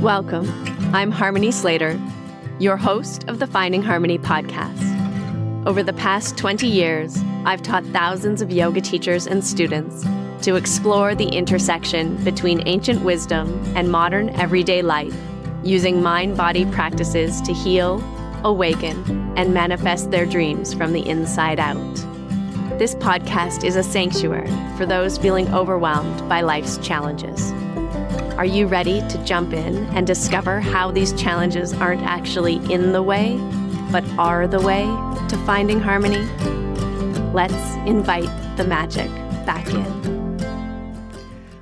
Welcome. I'm Harmony Slater, your host of the Finding Harmony podcast. Over the past 20 years, I've taught thousands of yoga teachers and students to explore the intersection between ancient wisdom and modern everyday life, using mind-body practices to heal, awaken, and manifest their dreams from the inside out. This podcast is a sanctuary for those feeling overwhelmed by life's challenges. Are you ready to jump in and discover how these challenges aren't actually in the way, but are the way to finding harmony? Let's invite the magic back in.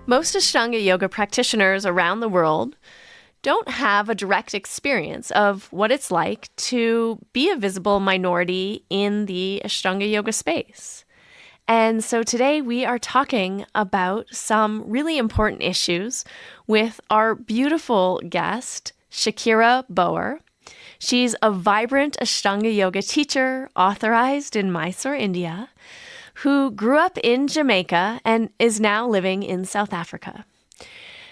Most Ashtanga yoga practitioners around the world don't have a direct experience of what it's like to be a visible minority in the Ashtanga yoga space. And so today we are talking about some really important issues with our beautiful guest, Shakira Boer. She's a vibrant Ashtanga yoga teacher authorized in Mysore, India, who grew up in Jamaica and is now living in South Africa.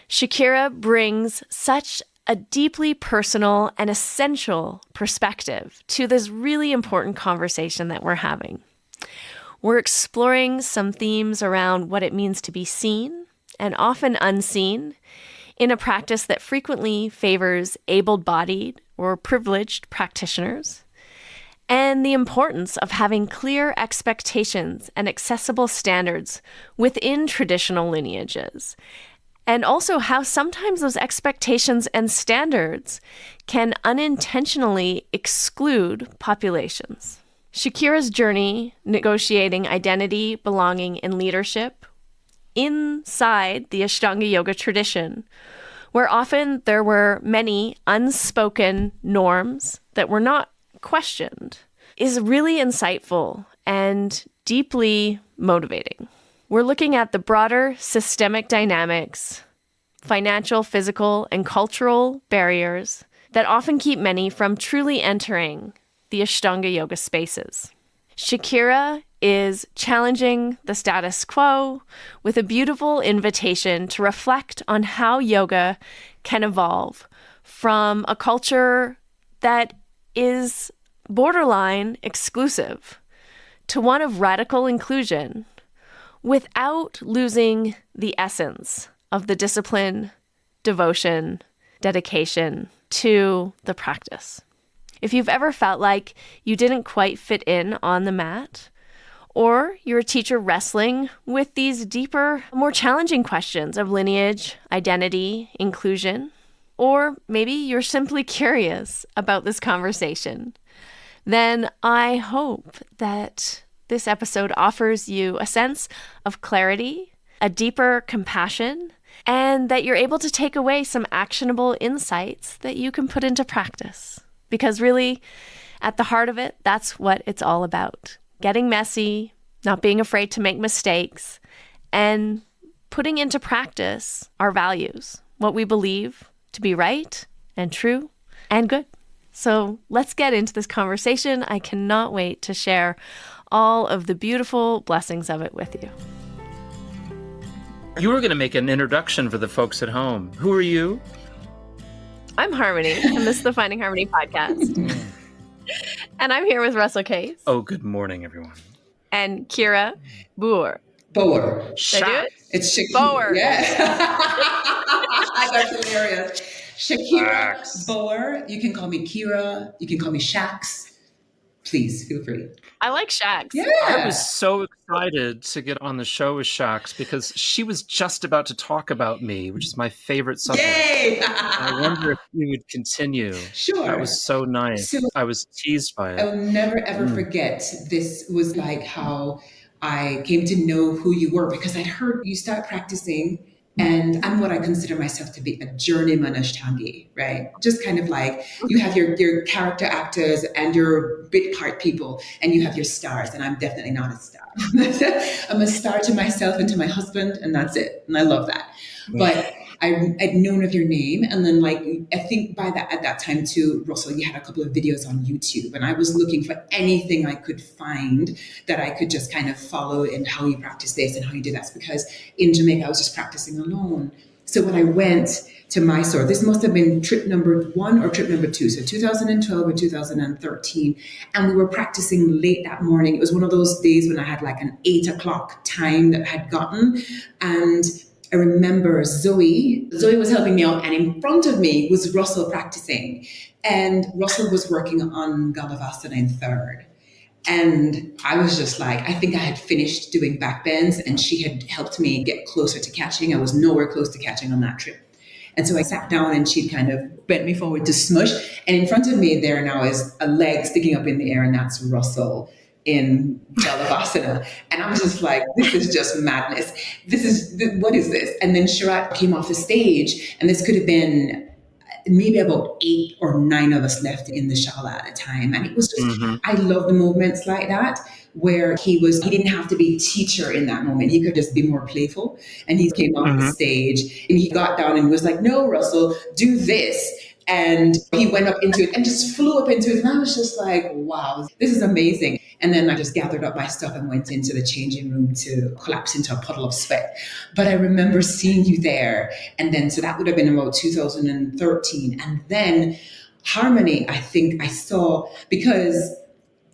Shakira brings such a deeply personal and essential perspective to this really important conversation that we're having. We're exploring some themes around what it means to be seen and often unseen in a practice that frequently favors able-bodied or privileged practitioners, and the importance of having clear expectations and accessible standards within traditional lineages, and also how sometimes those expectations and standards can unintentionally exclude populations. Shakira's journey negotiating identity, belonging, and leadership inside the Ashtanga yoga tradition, where often there were many unspoken norms that were not questioned, is really insightful and deeply motivating. We're looking at the broader systemic dynamics, financial, physical, and cultural barriers that often keep many from truly entering the Ashtanga yoga spaces. Shakira is challenging the status quo with a beautiful invitation to reflect on how yoga can evolve from a culture that is borderline exclusive to one of radical inclusion without losing the essence of the discipline, devotion, dedication to the practice. If you've ever felt like you didn't quite fit in on the mat, or you're a teacher wrestling with these deeper, more challenging questions of lineage, identity, inclusion, or maybe you're simply curious about this conversation, then I hope that this episode offers you a sense of clarity, a deeper compassion, and that you're able to take away some actionable insights that you can put into practice. Because really, at the heart of it, that's what it's all about. Getting messy, not being afraid to make mistakes, and putting into practice our values, what we believe to be right and true and good. So let's get into this conversation. I cannot wait to share all of the beautiful blessings of it with you. You were going to make an introduction for the folks at home. Who are you? I'm Harmony, and this is the Finding Harmony podcast. And I'm here with Russell Case. Oh, good morning, everyone. And Kira Boer. Boer. Did I do it? It's Shakira. Boer. Yeah. That's hilarious. Shakira Boer. You can call me Kira. You can call me Shax. Please feel free. I like Shax. Yeah. I was so excited to get on the show with Shax because she was just about to talk about me, which is my favorite subject. Yay! I wonder if you would continue. Sure. That was so nice. So, I was teased by it. I will never, ever forget. This was like how I came to know who you were because I'd heard you start practicing. And I'm what I consider myself to be a journeyman Ashtangi, right? Just kind of like you have your character actors and your bit part people, and you have your stars. And I'm definitely not a star. I'm a star to myself and to my husband, and that's it. And I love that. But I'd known of your name. And then I think at that time too, Russell, you had a couple of videos on YouTube, and I was looking for anything I could find that I could just kind of follow in how you practice this and how you do that. Because in Jamaica, I was just practicing alone. So when I went to Mysore, this must have been trip number 1 or trip number 2, so 2012 or 2013, and we were practicing late that morning. It was one of those days when I had like an 8 o'clock time that I had gotten, and I remember Zoe was helping me out, and in front of me was Russell practicing, and Russell was working on Galavasana in third. And I was just like, I think I had finished doing back bends, and she had helped me get closer to catching. I was nowhere close to catching on that trip. And so I sat down, and she kind of bent me forward to smush. And in front of me there now is a leg sticking up in the air, and that's Russell in Jalavasana. And I was just like, this is just madness. What is this? And then Sharat came off the stage, and this could have been maybe about 8 or 9 of us left in the shala at a time. And it was just, I love the movements like that, where he didn't have to be teacher in that moment. He could just be more playful. And he came off the stage, and he got down and was like, no, Russell, do this. And he went up into it and just flew up into it. And I was just like, wow, this is amazing. And then I just gathered up my stuff and went into the changing room to collapse into a puddle of sweat. But I remember seeing you there. And then, so that would have been about 2013. And then Harmony, I think I saw, because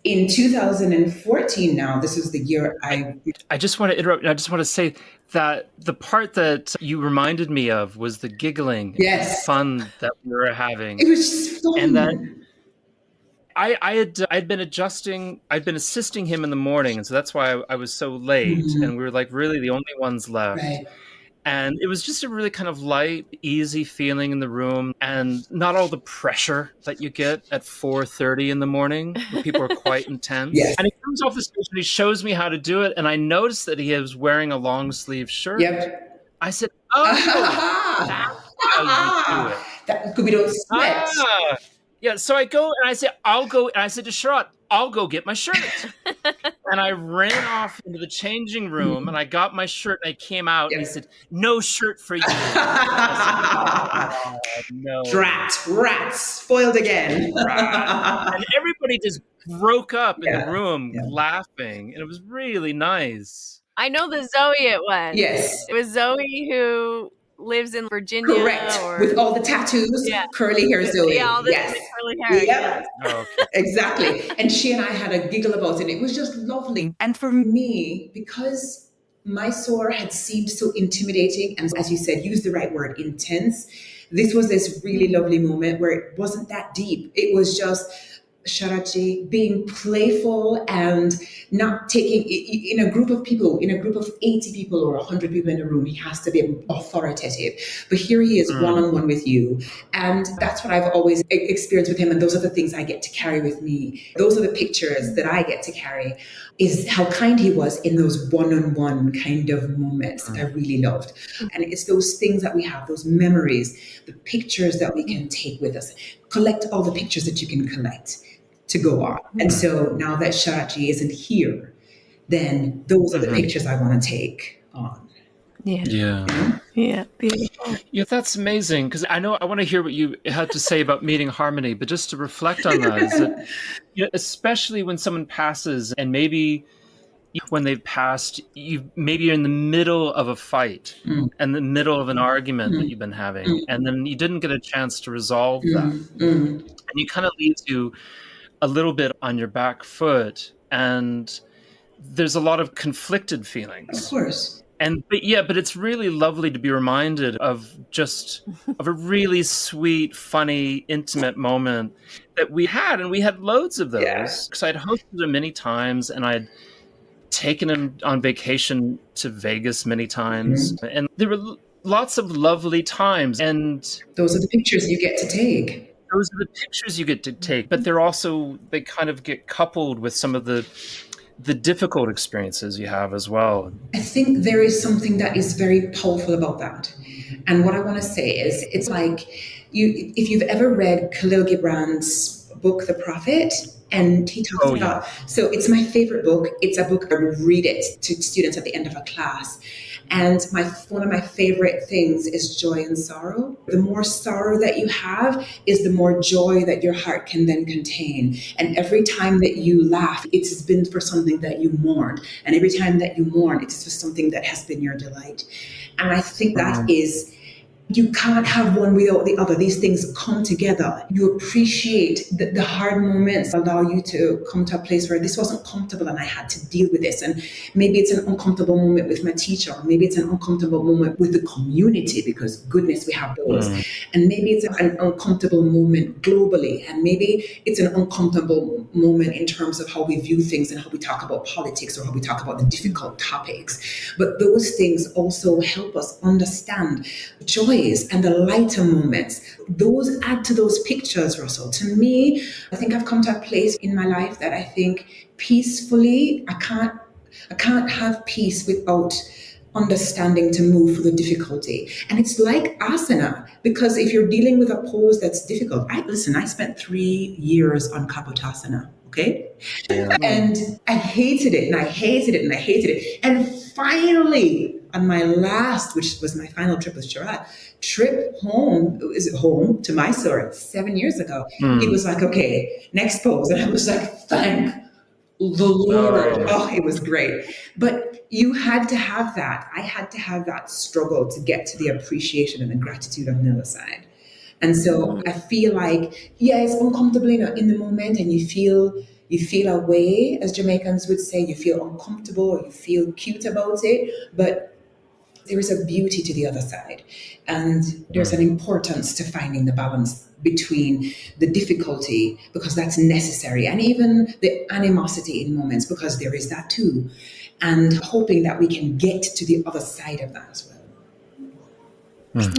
in 2014 now, this was the year I just want to interrupt. I just want to say that the part that you reminded me of was the giggling and fun that we were having. It was just fun. And that I'd been assisting him in the morning, and so that's why I was so late. And we were like really the only ones left. Right. And it was just a really kind of light, easy feeling in the room, and not all the pressure that you get at 4:30 in the morning where people are quite intense. Yes. And he comes off the stage and he shows me how to do it, and I noticed that he was wearing a long sleeve shirt. Yep. I said, "Oh, that's how you do it." That could be don't sweat. Yeah. So I go and I say, "I'll go," and I said to Sharat, "I'll go get my shirt." And I ran off into the changing room, and I got my shirt, and I came out, and he said, "No shirt for you." I said, "Oh, no. Rats, foiled again. And everybody just broke up in the room laughing, and it was really nice. I know the Zoe it was. Yes. It was Zoe who lives in Virginia. Correct. With all the tattoos, curly hair Zoe. Yeah, all the curly hair. Yep. Oh, okay. Exactly. And she and I had a giggle about it. It was just lovely. And for me, because Mysore had seemed so intimidating, and as you said, use the right word, intense, this was this really lovely moment where it wasn't that deep. It was just Sharaji being playful and not taking, in a group of people, in a group of 80 people or 100 people in a room, he has to be authoritative. But here he is one-on-one with you. And that's what I've always experienced with him. And those are the things I get to carry with me. Those are the pictures that I get to carry, is how kind he was in those one-on-one kind of moments that I really loved. And it's those things that we have, those memories, the pictures that we can take with us. Collect all the pictures that you can collect to go on. And so now that Sharaji isn't here, then those are the pictures I want to take on. Yeah, beautiful. Yeah, that's amazing, because I want to hear what you had to say about meeting Harmony, but just to reflect on that, is that, especially when someone passes, and maybe when they've passed, maybe you're in the middle of a fight and the middle of an argument that you've been having, and then you didn't get a chance to resolve that. And it kind of leaves you a little bit on your back foot, and there's a lot of conflicted feelings. Of course. But it's really lovely to be reminded of a really sweet, funny, intimate moment that we had, and we had loads of those, because I'd hosted them many times, and I'd taken him on vacation to Vegas many times, and there were lots of lovely times. And those are the pictures you get to take. Those are the pictures you get to take, but they kind of get coupled with some of the difficult experiences you have as well. I think there is something that is very powerful about that. And what I want to say is, it's like, if you've ever read Khalil Gibran's book, The Prophet, and he talks about, so it's my favorite book. It's a book I would read it to students at the end of a class. And one of my favorite things is joy and sorrow. The more sorrow that you have is the more joy that your heart can then contain. And every time that you laugh, it has been for something that you mourned. And every time that you mourn, it is for something that has been your delight. And I think that is you can't have one without the other. These things come together. You appreciate the hard moments allow you to come to a place where this wasn't comfortable and I had to deal with this. And maybe it's an uncomfortable moment with my teacher, or maybe it's an uncomfortable moment with the community, because goodness, we have those. And maybe it's an uncomfortable moment globally. And maybe it's an uncomfortable moment in terms of how we view things and how we talk about politics or how we talk about the difficult topics. But those things also help us understand joys and the lighter moments. Those add to those pictures, Russell. To me, I think I've come to a place in my life that I think peacefully, I can't have peace without understanding to move through the difficulty. And it's like asana, because if you're dealing with a pose that's difficult, I spent 3 years on kapotasana. Okay. And I hated it and I hated it and I hated it. And finally, on my last, which was my final trip with Sharat, trip home to Mysore 7 years ago, he was like, okay, next pose. And I was like, thank the Lord. Oh, it was great. But you had to have that. I had to have that struggle to get to the appreciation and the gratitude on the other side. And so I feel like, it's uncomfortable in the moment, and you feel a way, as Jamaicans would say, you feel uncomfortable or you feel cute about it, but there is a beauty to the other side. And there's an importance to finding the balance between the difficulty, because that's necessary, and even the animosity in moments, because there is that too, and hoping that we can get to the other side of that as well.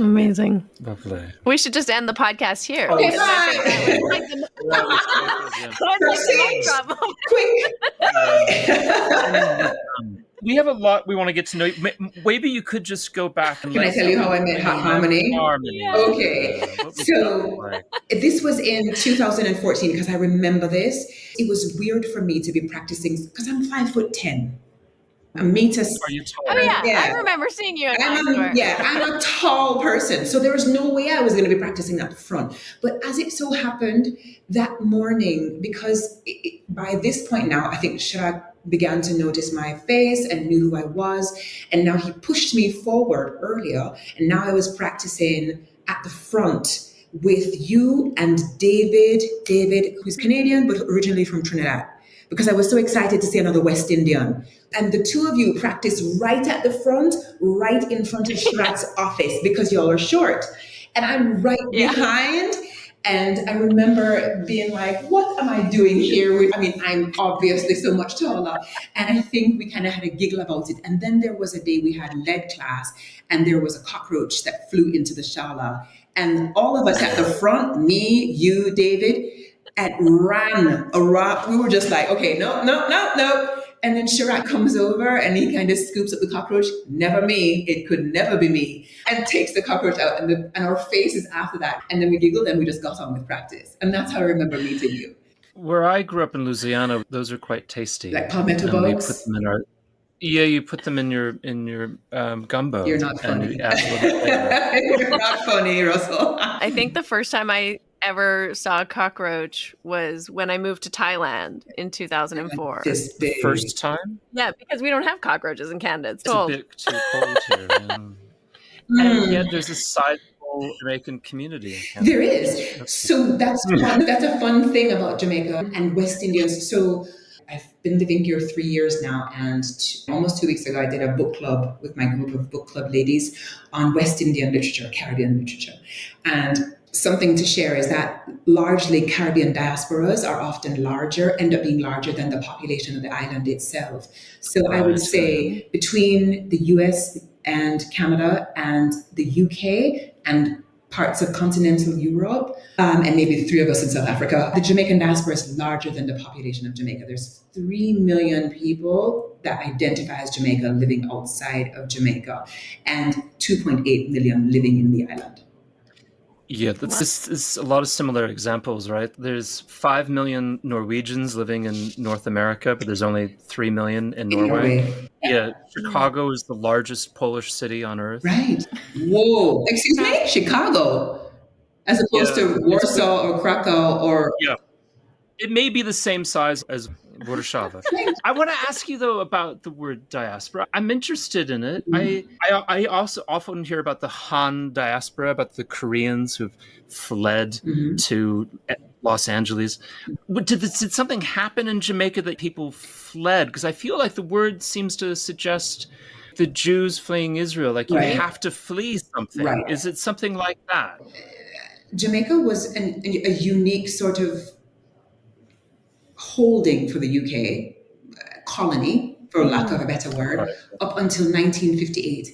Amazing. Lovely. We should just end the podcast here. Okay, bye. Quick. We have a lot we want to get to know. Maybe you could just go back and Can I tell you how I met Harmony? Yeah. Okay. So this was in 2014, because I remember this. It was weird for me to be practicing, because I'm 5'10". A meter. Are you tall? Oh yeah, I remember seeing you. I'm a tall person, so there was no way I was going to be practicing at the front. But as it so happened that morning, because by this point now, I think Sharat began to notice my face and knew who I was, and now he pushed me forward earlier, and now I was practicing at the front with you and David, who's Canadian but originally from Trinidad, because I was so excited to see another West Indian. And the two of you practice right at the front, right in front of Sharat's office, because y'all are short. And I'm right behind. And I remember being like, what am I doing here? I'm obviously so much taller. And I think we kind of had a giggle about it. And then there was a day we had lead class, and there was a cockroach that flew into the shala. And all of us at the front, me, you, David, and ran around. We were just like, okay, no. And then Sharat comes over and he kind of scoops up the cockroach. Never me. It could never be me. And takes the cockroach out, and our faces after that. And then we giggled and we just got on with practice. And that's how I remember meeting you. Where I grew up in Louisiana, those are quite tasty. Like palmetto bugs? We put them in our... Yeah, you put them in your gumbo. You're not funny. You're not funny, Russell. I think the first time I ever saw a cockroach was when I moved to Thailand in 2004. The first time? Yeah, because we don't have cockroaches in Canada. It's a bit too cold here. And yet there's a sizable Jamaican community in Canada. There is. So that's a fun thing about Jamaica and West Indians. So I've been living here 3 years now, and almost 2 weeks ago, I did a book club with my group of book club ladies on West Indian literature, Caribbean literature. And something to share is that largely Caribbean diasporas are often end up being larger than the population of the island itself. So I would say between the US and Canada and the UK and parts of continental Europe, and maybe the three of us in South Africa, the Jamaican diaspora is larger than the population of Jamaica. There's 3 million people that identify as Jamaica living outside of Jamaica, and 2.8 million living in the island. Yeah, it's a lot of similar examples, right? There's 5 million Norwegians living in North America, but there's only 3 million in Norway. Yeah, Chicago is the largest Polish city on earth. Right. Whoa. Excuse me? Chicago? As opposed to Warsaw or Krakow or... Yeah. It may be the same size as Warszawa. I want to ask you, though, about the word diaspora. I'm interested in it. I also often hear about the Han diaspora, about the Koreans who've fled to Los Angeles. Did something happen in Jamaica that people fled? Because I feel like the word seems to suggest the Jews fleeing Israel, like you have to flee something. Right. Is it something like that? Jamaica was a unique sort of holding for the UK, colony, for lack of a better word, up until 1958.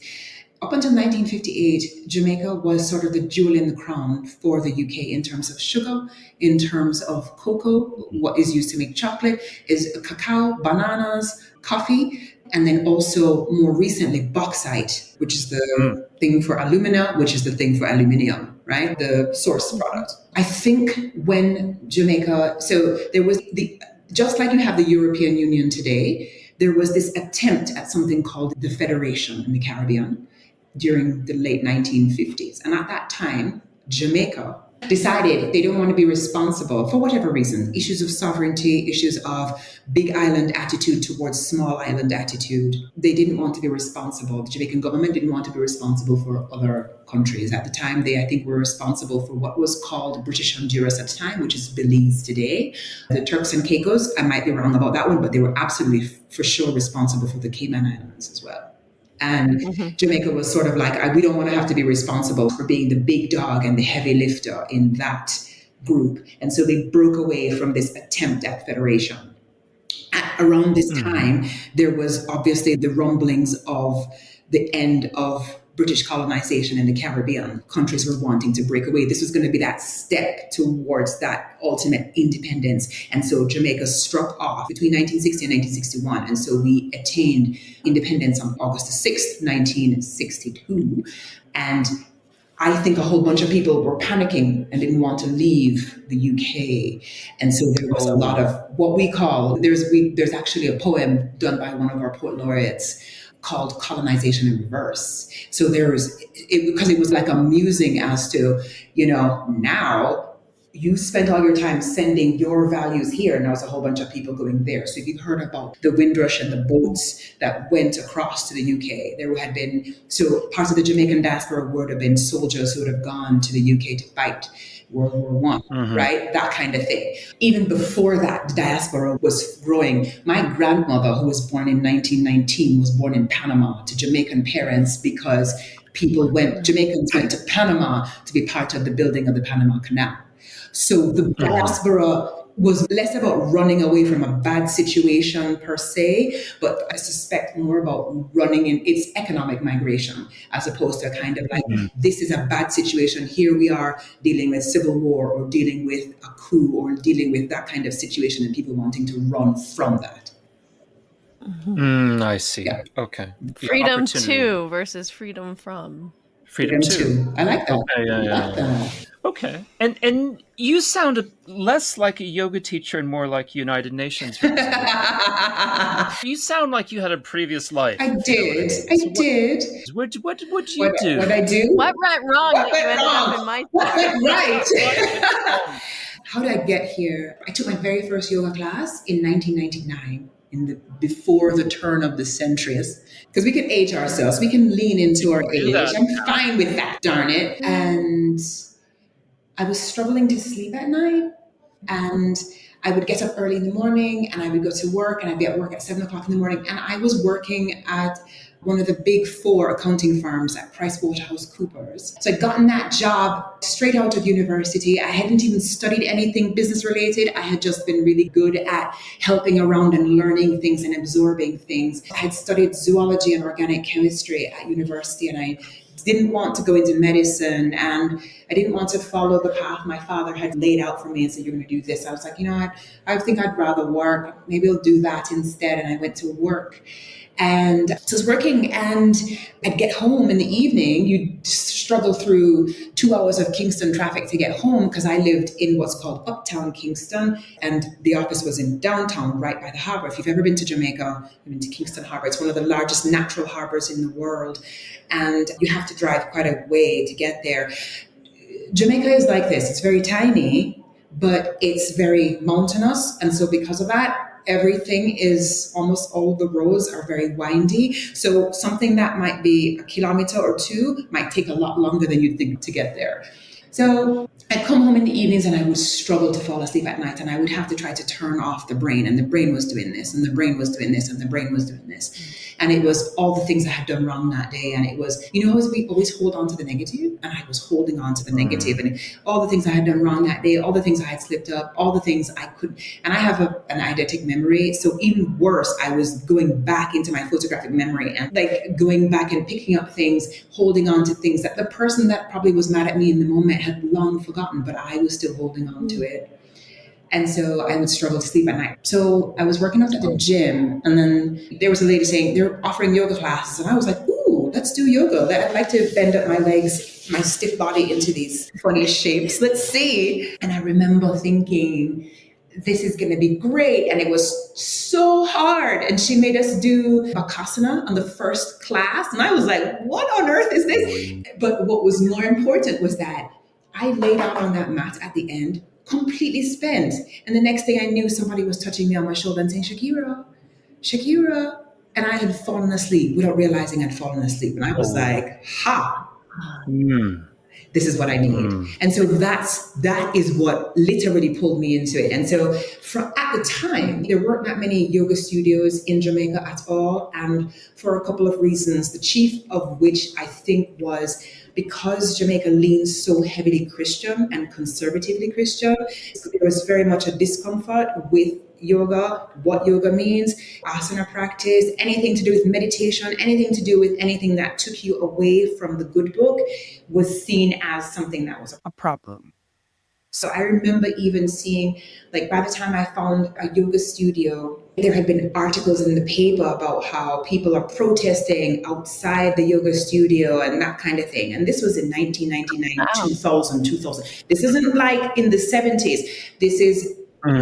Up until 1958, Jamaica was sort of the jewel in the crown for the UK in terms of sugar, in terms of cocoa, what is used to make chocolate, is cacao, bananas, coffee, and then also more recently bauxite, which is the thing for alumina, which is the thing for aluminium, right? The source product. I think when Jamaica, so there was just like you have the European Union today, there was this attempt at something called the Federation in the Caribbean during the late 1950s. And at that time, Jamaica decided they don't want to be responsible for whatever reason, issues of sovereignty, issues of big island attitude towards small island attitude. They didn't want to be responsible. The Jamaican government didn't want to be responsible for other countries. At the time, they, I think, were responsible for what was called British Honduras at the time, which is Belize today. The Turks and Caicos, I might be wrong about that one, but they were absolutely for sure responsible for the Cayman Islands as well. And Jamaica was sort of like, we don't want to have to be responsible for being the big dog and the heavy lifter in that group. And so they broke away from this attempt at federation. Around this time, there was obviously the rumblings of the end of British colonization in the Caribbean. Countries were wanting to break away. This was going to be that step towards that ultimate independence. And so Jamaica struck off between 1960 and 1961. And so we attained independence on August the 6th, 1962. And I think a whole bunch of people were panicking and didn't want to leave the UK. And so there was a lot of what we call, there's actually a poem done by one of our poet laureates called Colonization in Reverse. So because it was like a musing as to, now you spent all your time sending your values here, and now there's a whole bunch of people going there. So if you've heard about the Windrush and the boats that went across to the UK, there had been, so parts of the Jamaican diaspora would have been soldiers who would have gone to the UK to fight World War One, right? That kind of thing. Even before that, the diaspora was growing. My grandmother, who was born in 1919, was born in Panama to Jamaican parents because Jamaicans went to Panama to be part of the building of the Panama Canal. So the diaspora was less about running away from a bad situation per se, but I suspect more about running in its economic migration, as opposed to a kind of like, this is a bad situation. Here we are dealing with civil war or dealing with a coup or dealing with that kind of situation and people wanting to run from that. I see. Yeah. Okay. Freedom to versus freedom from. Freedom to. I like that. Okay, I like that. Okay. And you sounded less like a yoga teacher and more like United Nations. You sound like you had a previous life. I did. What did you do? What I do? What went wrong that you ended up in my What went right? How did I get here? I took my very first yoga class in 1999. Before the turn of the centuries, because we can age ourselves, we can lean into our age. I'm fine with that, darn it. And I was struggling to sleep at night, and I would get up early in the morning, and I would go to work, and I'd be at work at 7:00 in the morning, and I was working at one of the big 4 accounting firms at PricewaterhouseCoopers. So I'd gotten that job straight out of university. I hadn't even studied anything business related. I had just been really good at helping around and learning things and absorbing things. I had studied zoology and organic chemistry at university, and I didn't want to go into medicine, and I didn't want to follow the path my father had laid out for me and said, you're going to do this. I was like, I think I'd rather work. Maybe I'll do that instead. And I went to work. And so I was working, and I'd get home in the evening. You'd struggle through 2 hours of Kingston traffic to get home, because I lived in what's called Uptown Kingston, and the office was in downtown, right by the harbor. If you've ever been to Jamaica, you've been to Kingston Harbor. It's one of the largest natural harbors in the world, and you have to drive quite a way to get there. Jamaica is like this. It's very tiny, but it's very mountainous, and so because of that, everything is almost all the roads are very windy. So something that might be a kilometer or two might take a lot longer than you'd think to get there. So I'd come home in the evenings and I would struggle to fall asleep at night, and I would have to try to turn off the brain, and the brain was doing this, and the brain was doing this, and the brain was doing this. And it was all the things I had done wrong that day. And it was, we always hold on to the negative, and I was holding on to the negative, and all the things I had done wrong that day, all the things I had slipped up, all the things I could, and I have an eidetic memory. So even worse, I was going back into my photographic memory and like going back and picking up things, holding on to things that the person that probably was mad at me in the moment had long forgotten, but I was still holding on to it. And so I would struggle to sleep at night. So I was working out at the gym, and then there was a lady saying they're offering yoga classes. And I was like, ooh, let's do yoga. I'd like to bend up my legs, my stiff body into these funny shapes. Let's see. And I remember thinking, this is going to be great. And it was so hard. And she made us do asana on the first class. And I was like, what on earth is this? But what was more important was that I laid out on that mat at the end, completely spent. And the next thing I knew, somebody was touching me on my shoulder and saying, Shakira, Shakira. And I had fallen asleep without realizing I'd fallen asleep. And I was like, ha. This is what I need. And so that is what literally pulled me into it. And so at the time, there weren't that many yoga studios in Jamaica at all. And for a couple of reasons, the chief of which I think was because Jamaica leans so heavily Christian and conservatively Christian, there was very much a discomfort with yoga, what yoga means, asana practice, anything to do with meditation, anything to do with anything that took you away from the good book was seen as something that was a problem. So I remember even seeing, like, by the time I found a yoga studio, there had been articles in the paper about how people are protesting outside the yoga studio and that kind of thing. And this was in 1999, 2000. This isn't like in the 70s. This is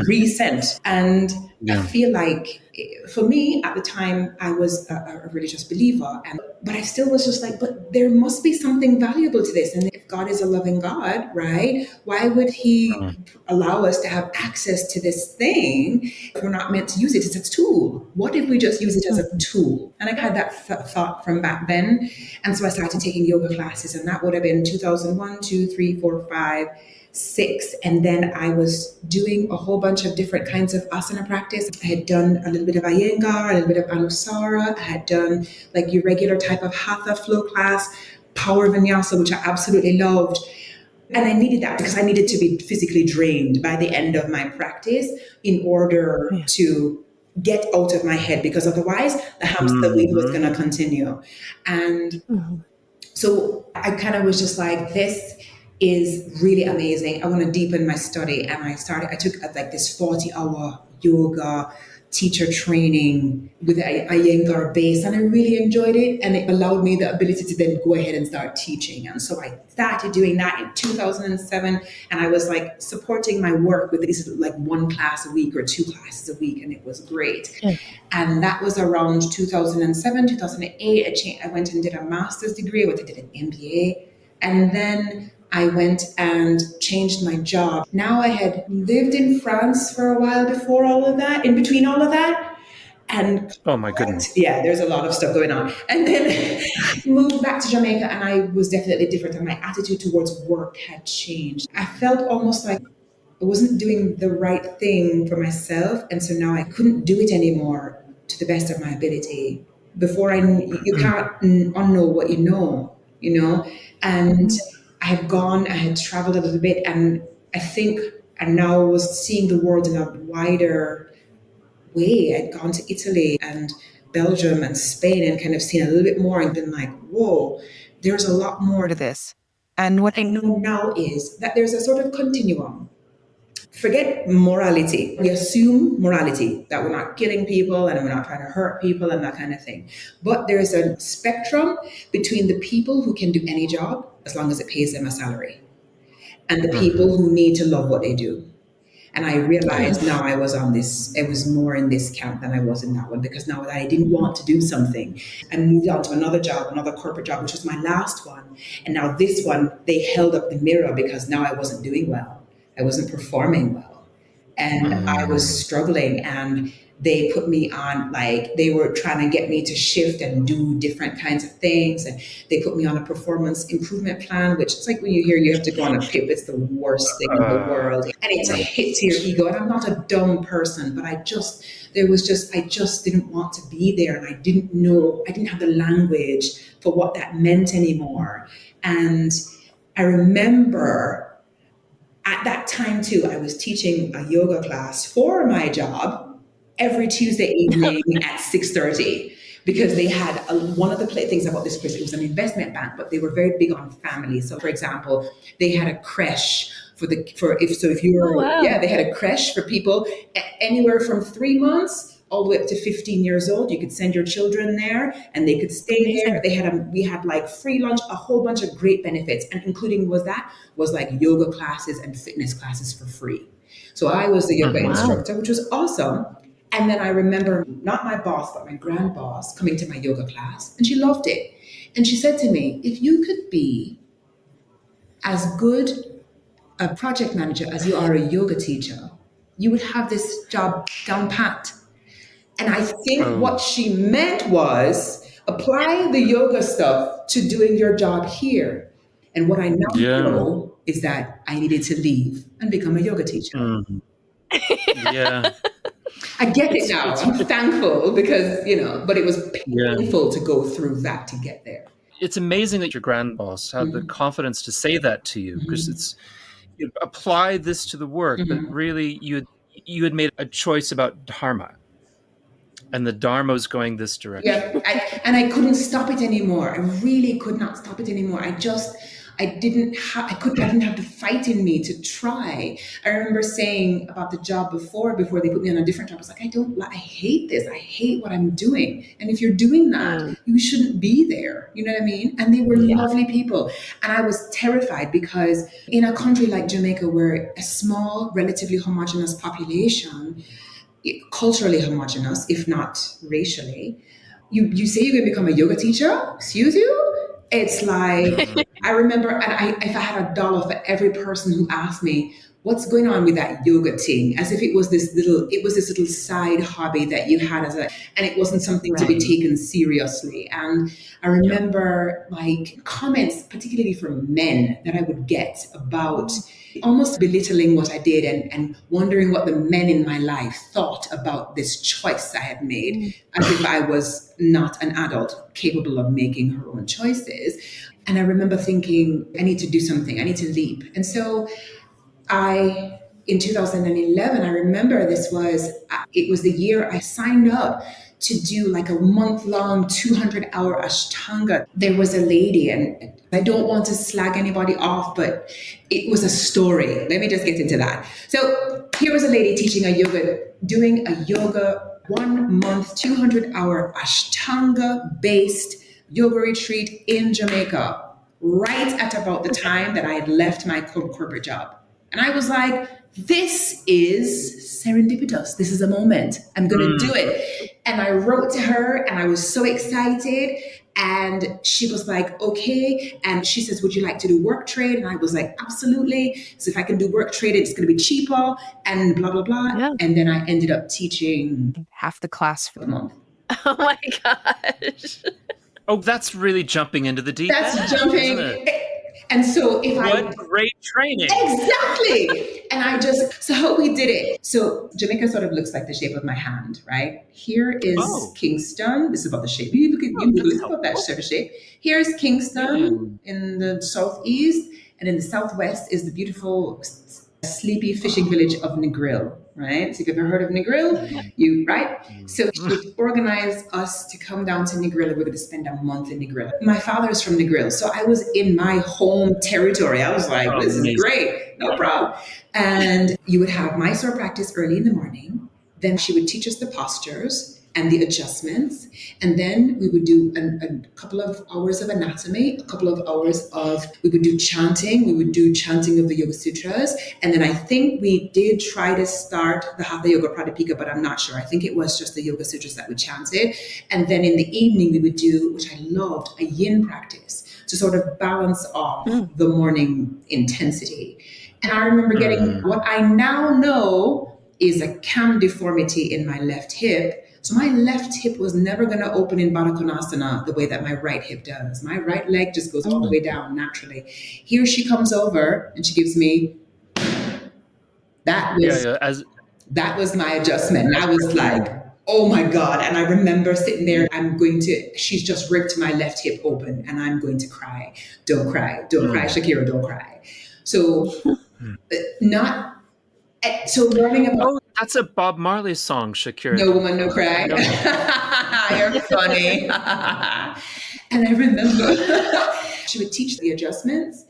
recent. And I feel like for me at the time, I was a religious believer, but I still was just like, but there must be something valuable to this. And if God is a loving God, right, why would he allow us to have access to this thing if we're not meant to use it? It's a tool. What if we just use it as a tool? And I had that thought from back then. And so I started taking yoga classes, and that would have been 2001, 2, 3, 4, 5, 6. And then I was doing a whole bunch of different kinds of asana practice. I had done a little bit of Iyengar, a little bit of Anusara. I had done like your regular type of Hatha flow class, power vinyasa, which I absolutely loved. And I needed that because I needed to be physically drained by the end of my practice in order to get out of my head, because otherwise the hamster wheel was going to continue. And so I kind of was just like, this is really amazing. I want to deepen my study. And I took like this 40-hour yoga teacher training with Iyengar base, and I really enjoyed it. And it allowed me the ability to then go ahead and start teaching. And so I started doing that in 2007. And I was like supporting my work with this like 1 class a week or 2 classes a week. And it was great. And that was around 2007, 2008. I went and did a master's degree. I went and did an MBA. And then I went and changed my job. Now I had lived in France for a while before all of that, in between all of that. And oh my goodness. Yeah, there's a lot of stuff going on. And then moved back to Jamaica, and I was definitely different, and my attitude towards work had changed. I felt almost like I wasn't doing the right thing for myself. And so now I couldn't do it anymore to the best of my ability. Before you can't unknow what you know. And I had traveled a little bit, and I think I now was seeing the world in a wider way. I'd gone to Italy and Belgium and Spain and kind of seen a little bit more and been like, whoa, there's a lot more to this. And what I know now is that there's a sort of continuum. Forget morality. We assume morality, that we're not killing people and we're not trying to hurt people and that kind of thing. But there's a spectrum between the people who can do any job as long as it pays them a salary, and the people who need to love what they do. And I realized now I was more in this camp than I was in that one, because now that I didn't want to do something, I moved on to another job, another corporate job, which was my last one. And now this one, they held up the mirror because now I wasn't doing well. I wasn't performing well. and I was struggling, and they put me on, like, they were trying to get me to shift and do different kinds of things, and they put me on a performance improvement plan, which is like when you hear you have to go on a PIP, it's the worst thing in the world, and it's a hit to your ego. And I'm not a dumb person, but I just didn't want to be there, and I didn't have the language for what that meant anymore. And I remember at that time too, I was teaching a yoga class for my job every Tuesday evening at 6:30, because they had one of the things about this place. It was an investment bank, but they were very big on family. So, for example, they had a creche they had a creche for people anywhere from 3 months all the way up to 15 years old. You could send your children there and they could stay there. We had like free lunch, a whole bunch of great benefits, and including was like yoga classes and fitness classes for free. So I was the yoga instructor, which was awesome. And then I remember not my boss, but my grand boss coming to my yoga class, and she loved it. And she said to me, if you could be as good a project manager as you are a yoga teacher, you would have this job down pat. And I think what she meant was apply the yoga stuff to doing your job here. And what I now know is that I needed to leave and become a yoga teacher. Yeah. I get it now. I'm thankful because, but it was painful to go through that to get there. It's amazing that your grand boss had the confidence to say that to you, because you apply this to the work, but really you had made a choice about dharma, and the dharma was going this direction. Yeah, and I couldn't stop it anymore. I really could not stop it anymore. I didn't have the fight in me to try. I remember saying about the job before they put me on a different job, I was like, I hate this. I hate what I'm doing. And if you're doing that, you shouldn't be there. You know what I mean? And they were lovely people. And I was terrified because in a country like Jamaica, where a small, relatively homogenous population, culturally homogenous, if not racially, you say you're going to become a yoga teacher? Excuse you? It's like, I remember, and if I had $1 for every person who asked me, what's going on with that yoga thing? As if it was this little side hobby that you had and it wasn't something to be taken seriously. And I remember like comments, particularly from men, that I would get about almost belittling what I did and wondering what the men in my life thought about this choice I had made, as if I was not an adult capable of making her own choices. And I remember thinking, I need to do something, I need to leap. And so in 2011, I remember it was the year I signed up to do like a month-long 200-hour Ashtanga. There was a lady, and I don't want to slag anybody off, but it was a story. Let me just get into that. So here was a lady doing a yoga 1 month, 200-hour Ashtanga-based yoga retreat in Jamaica, right at about the time that I had left my corporate job. And I was like, this is serendipitous. This is a moment. I'm going to do it. And I wrote to her and I was so excited. And she was like, okay. And she says, would you like to do work trade? And I was like, absolutely. So if I can do work trade, it's going to be cheaper and blah, blah, blah. Yeah. And then I ended up teaching half the class for a month. Oh my gosh. Oh, that's really jumping into the deep end. That's jumping. And so what great training. Exactly. And so how we did it. So Jamaica sort of looks like the shape of my hand, right? Here is Kingston. This is about the shape. This is about that sort of shape. Here's Kingston in the southeast. And in the southwest is the beautiful, sleepy fishing village of Negril, right? So if you've ever heard of Negril, right? So she organized us to come down to Negril. We're going to spend a month in Negril. My father is from Negril, so I was in my home territory. I was like, this is great, no problem. And you would have Mysore practice early in the morning. Then she would teach us the postures and the adjustments. And then we would do a couple of hours of anatomy, we would do chanting. We would do chanting of the Yoga Sutras. And then I think we did try to start the Hatha Yoga Pradipika, but I'm not sure. I think it was just the Yoga Sutras that we chanted. And then in the evening, we would do, which I loved, a yin practice to sort of balance off the morning intensity. And I remember getting what I now know is a cam deformity in my left hip. So my left hip was never going to open in Baddha Konasana the way that my right hip does. My right leg just goes all the way down naturally. Here she comes over and she gives me, that was my adjustment. And I was like, oh my God. And I remember sitting there, she's just ripped my left hip open and I'm going to cry. Don't cry, Shakira, don't cry. So learning about... Oh, that's a Bob Marley song, Shakira. No Woman, No Cry. You're funny. And I remember she would teach the adjustments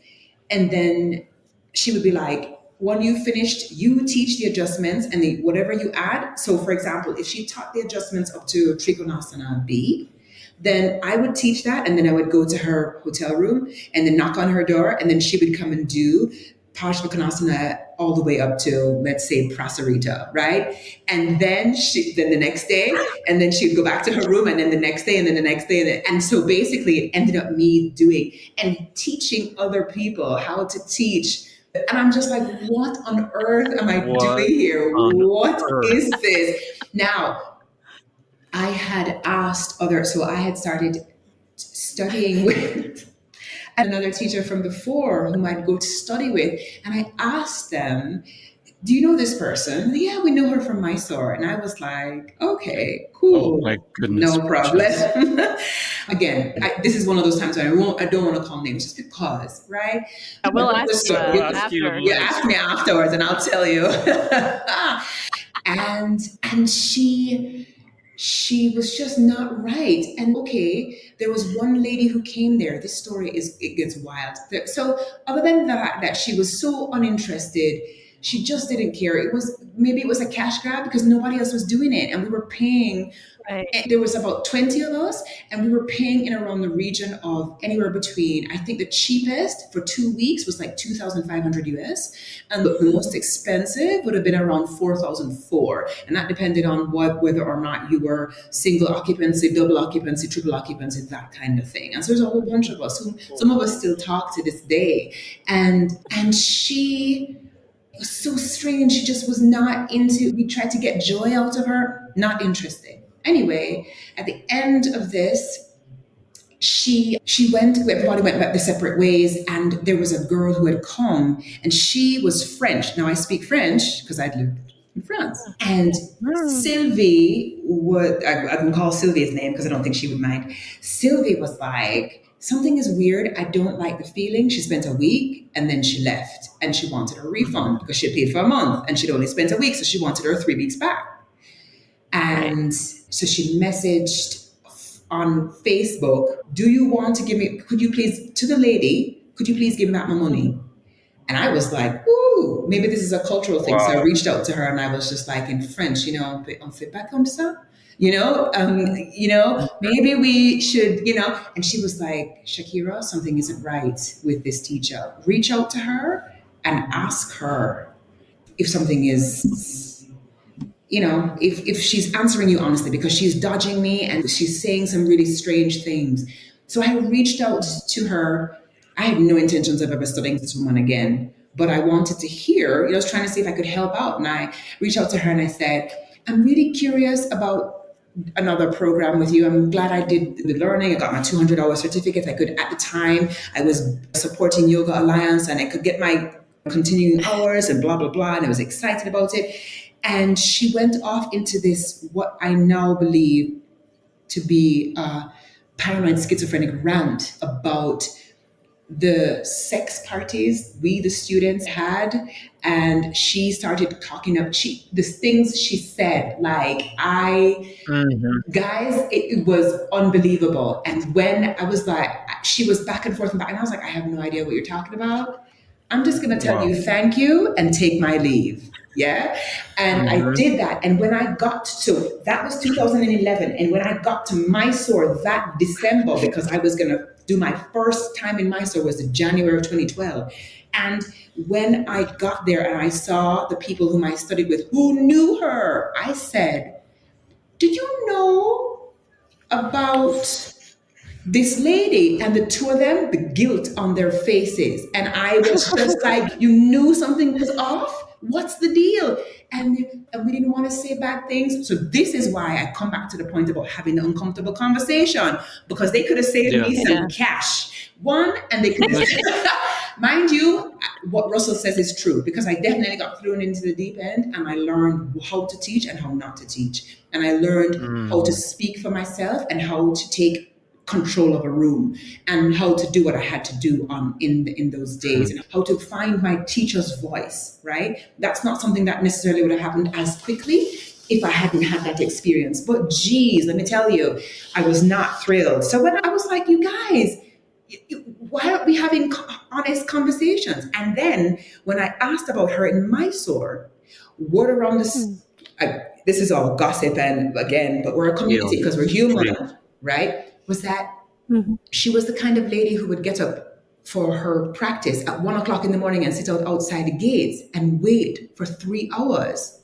and then she would be like, when you finished, you teach the adjustments and whatever you add. So for example, if she taught the adjustments up to Trikonasana B, then I would teach that and then I would go to her hotel room and then knock on her door and then she would come and do Parsvakonasana all the way up to, let's say, Prasarita, right? And then then the next day, and then she'd go back to her room and then the next day and then the next day. And so basically it ended up me doing and teaching other people how to teach. And I'm just like, what on earth am I doing here? What is this? Now, I had started studying with another teacher from before whom I'd go to study with. And I asked them, do you know this person? Yeah, we know her from Mysore. And I was like, okay, cool. Oh my goodness. No problem. Again, this is one of those times where I don't want to call names just because, right? I will ask you after. Yeah, ask me afterwards and I'll tell you. and she was just not right. And okay, there was one lady who came there. This story it gets wild. So other than that she was so uninterested, she just didn't care. Maybe it was a cash grab because nobody else was doing it. And we were paying, right. There was about 20 of us and we were paying in around the region of anywhere between, I think the cheapest for 2 weeks was like 2,500 US. And the most expensive would have been around 4,004. And that depended on whether or not you were single occupancy, double occupancy, triple occupancy, that kind of thing. And so there's a whole bunch of us who, some of us still talk to this day. And she... it was so strange. She just was not into, we tried to get joy out of her, not interested. Anyway, at the end of this, everybody went back their separate ways, and there was a girl who had come, and she was French. Now I speak French because I'd lived in France. And Sylvie I can call Sylvie's name because I don't think she would mind. Sylvie was like, something is weird. I don't like the feeling. She spent a week and then she left and she wanted a refund because she had paid for a month and she'd only spent a week. So she wanted her 3 weeks back. And so she messaged on Facebook, could you please give me back my money? And I was like, ooh, maybe this is a cultural thing. Wow. So I reached out to her and I was just like in French, on fait pas comme ça. Maybe we should, and she was like, Shakira, something isn't right with this teacher. Reach out to her and ask her if something is, if she's answering you honestly, because she's dodging me and she's saying some really strange things. So I reached out to her. I had no intentions of ever studying this woman again, but I wanted to hear, I was trying to see if I could help out. And I reached out to her and I said, I'm really curious about another program with you. I'm glad I did the learning. I got my 200-hour certificate. At the time, I was supporting Yoga Alliance and I could get my continuing hours and blah, blah, blah. And I was excited about it. And she went off into this, what I now believe to be a paranoid schizophrenic rant about the sex parties we, the students, had. And she started talking about the things she said, like, guys, it was unbelievable. And when I was like, she was back and forth and I was like, I have no idea what you're talking about. I'm just going to tell you thank you and take my leave. Yeah. And I did that. And when I so that was 2011. And when I got to Mysore that December, because I was going to do my first time in Mysore was in January of 2012. And when I got there and I saw the people whom I studied with who knew her, I said, did you know about this lady? And the two of them, the guilt on their faces. And I was just like, you knew something was off? What's the deal? And and we didn't want to say bad things. So this is why I come back to the point about having an uncomfortable conversation, because they could have saved me some cash. One, and they could have, mind you, what Russell says is true, because I definitely got thrown into the deep end and I learned how to teach and how not to teach. And I learned how to speak for myself and how to take control of a room and how to do what I had to do in those days, and how to find my teacher's voice, right? That's not something that necessarily would have happened as quickly if I hadn't had that experience. But geez, let me tell you, I was not thrilled. So when I was like, you guys, why aren't we having honest conversations? And then when I asked about her in Mysore, word around this, this is all gossip, and again, but we're a community because we're human, right? Was that she was the kind of lady who would get up for her practice at 1 o'clock in the morning and sit outside the gates and wait for 3 hours.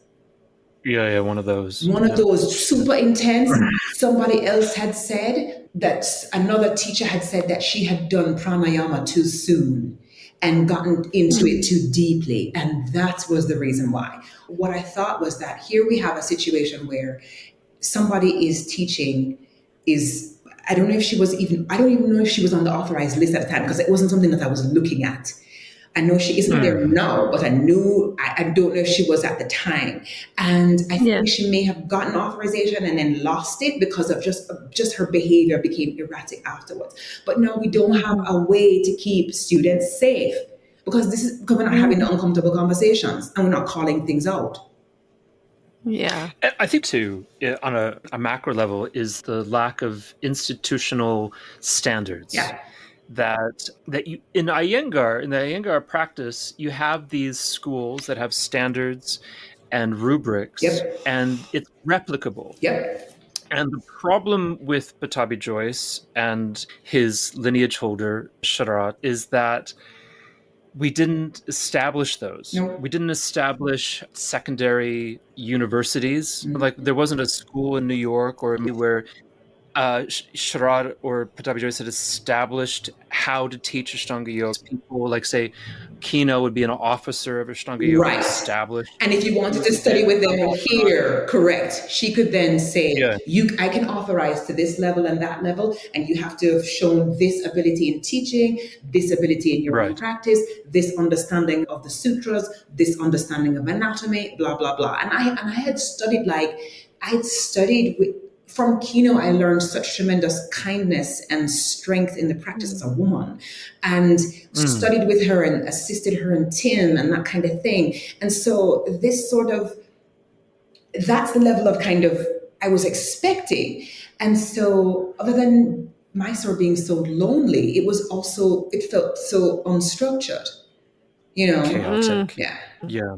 Yeah, one of those. One of those super intense. Somebody else had said that another teacher had said that she had done pranayama too soon and gotten into it too deeply. And that was the reason why. What I thought was that here we have a situation where somebody is teaching I don't even know if she was on the authorized list at the time, because it wasn't something that I was looking at. I know she isn't there now, but I don't know if she was at the time. And I think she may have gotten authorization and then lost it because of just her behavior became erratic afterwards. But now we don't have a way to keep students safe, because we're not having uncomfortable conversations and we're not calling things out. Yeah. I think too, on a macro level, is the lack of institutional standards. Yeah. That you in the Iyengar practice, you have these schools that have standards and rubrics, and it's replicable. And the problem with Pattabhi Jois and his lineage holder Sharat is that we didn't establish those. No. We didn't establish secondary universities. Like there wasn't a school in New York or where Sharat or Pattabhi Jois had established how to teach Ashtanga yoga. People like, say, Kino would be an officer of Ashtanga yoga, established. And if you wanted to study with them here, correct, she could then say, I can authorize to this level and that level, and you have to have shown this ability in teaching, this ability in your own practice, this understanding of the sutras, this understanding of anatomy, blah, blah, blah. And I had studied with, from Kino, I learned such tremendous kindness and strength in the practice as a woman, and studied with her and assisted her in Tim and that kind of thing. And so that's the level of kind of I was expecting. And so other than Mysore being so lonely, it felt so unstructured, chaotic. Yeah.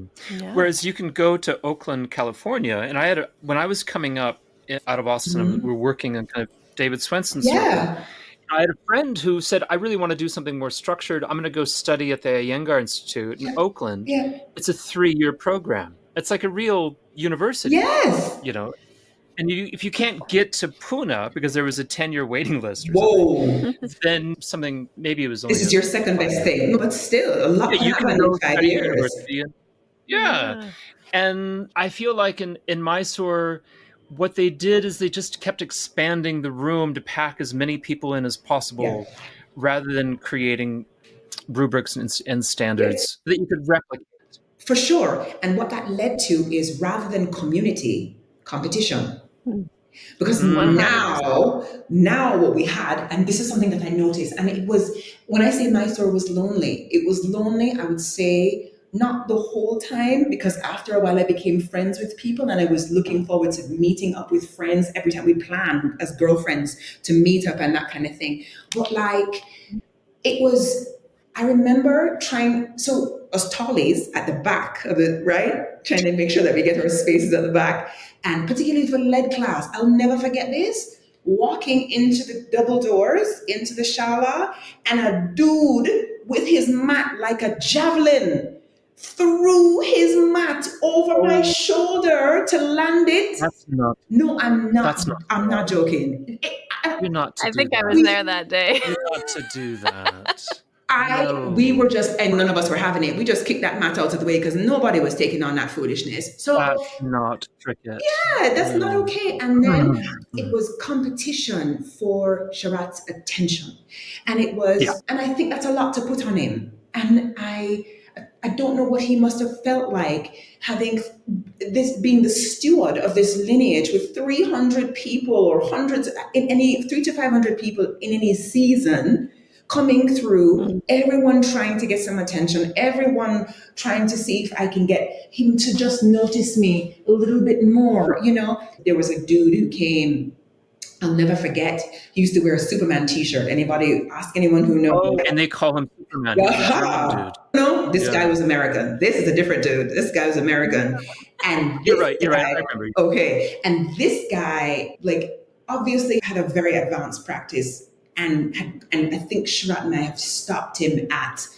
Whereas you can go to Oakland, California, and when I was coming up out of Austin, we were working on kind of David Swenson's circle. I had a friend who said, I really want to do something more structured. I'm going to go study at the Iyengar Institute in Oakland. It's a 3-year program. It's like a real university. And if you can't get to Pune because there was a 10-year waiting list then something, maybe it was only this is your second best thing, but still a lot you can go in 5 years. And I feel like in Mysore, what they did is they just kept expanding the room to pack as many people in as possible, rather than creating rubrics and standards that you could replicate. For sure. And what that led to is, rather than community, competition. Because now what we had, and this is something that I noticed, and it was, when I say Mysore was lonely, it was lonely, I would say, not the whole time, because after a while I became friends with people and I was looking forward to meeting up with friends every time we planned as girlfriends to meet up and that kind of thing. But I remember so us tallies at the back of it, right? Trying to make sure that we get our spaces at the back. And particularly for lead class, I'll never forget this. Walking into the double doors, into the shala, and a dude with his mat like a javelin threw his mat over my shoulder to land it. No, I'm not. I'm not joking. You're not. I think I was there that day. You're not to do that. We No, were just, and none of us were having it. We just kicked that mat out of the way because nobody was taking on that foolishness. So that's not cricket. yeah, that's not No. okay. And then it was competition for Sharat's attention. And it Yeah. was, and I think that's a lot to put on him. And I don't know what he must have felt like having this, being the steward of this lineage with 300 people or hundreds, in any 300 to 500 people in any season coming through, everyone trying to get some attention, everyone trying to see if I can get him to just notice me a little bit more. There was a dude who came, I'll never forget. He used to wear a Superman t-shirt. Anybody, ask anyone who knows. Oh, and they call him Superman. He's a German dude. No, this Yeah. guy was American. This is a different dude. This guy was American. And You're right. I remember. Okay. And this guy, obviously had a very advanced practice, and I think Sharat and I have stopped him at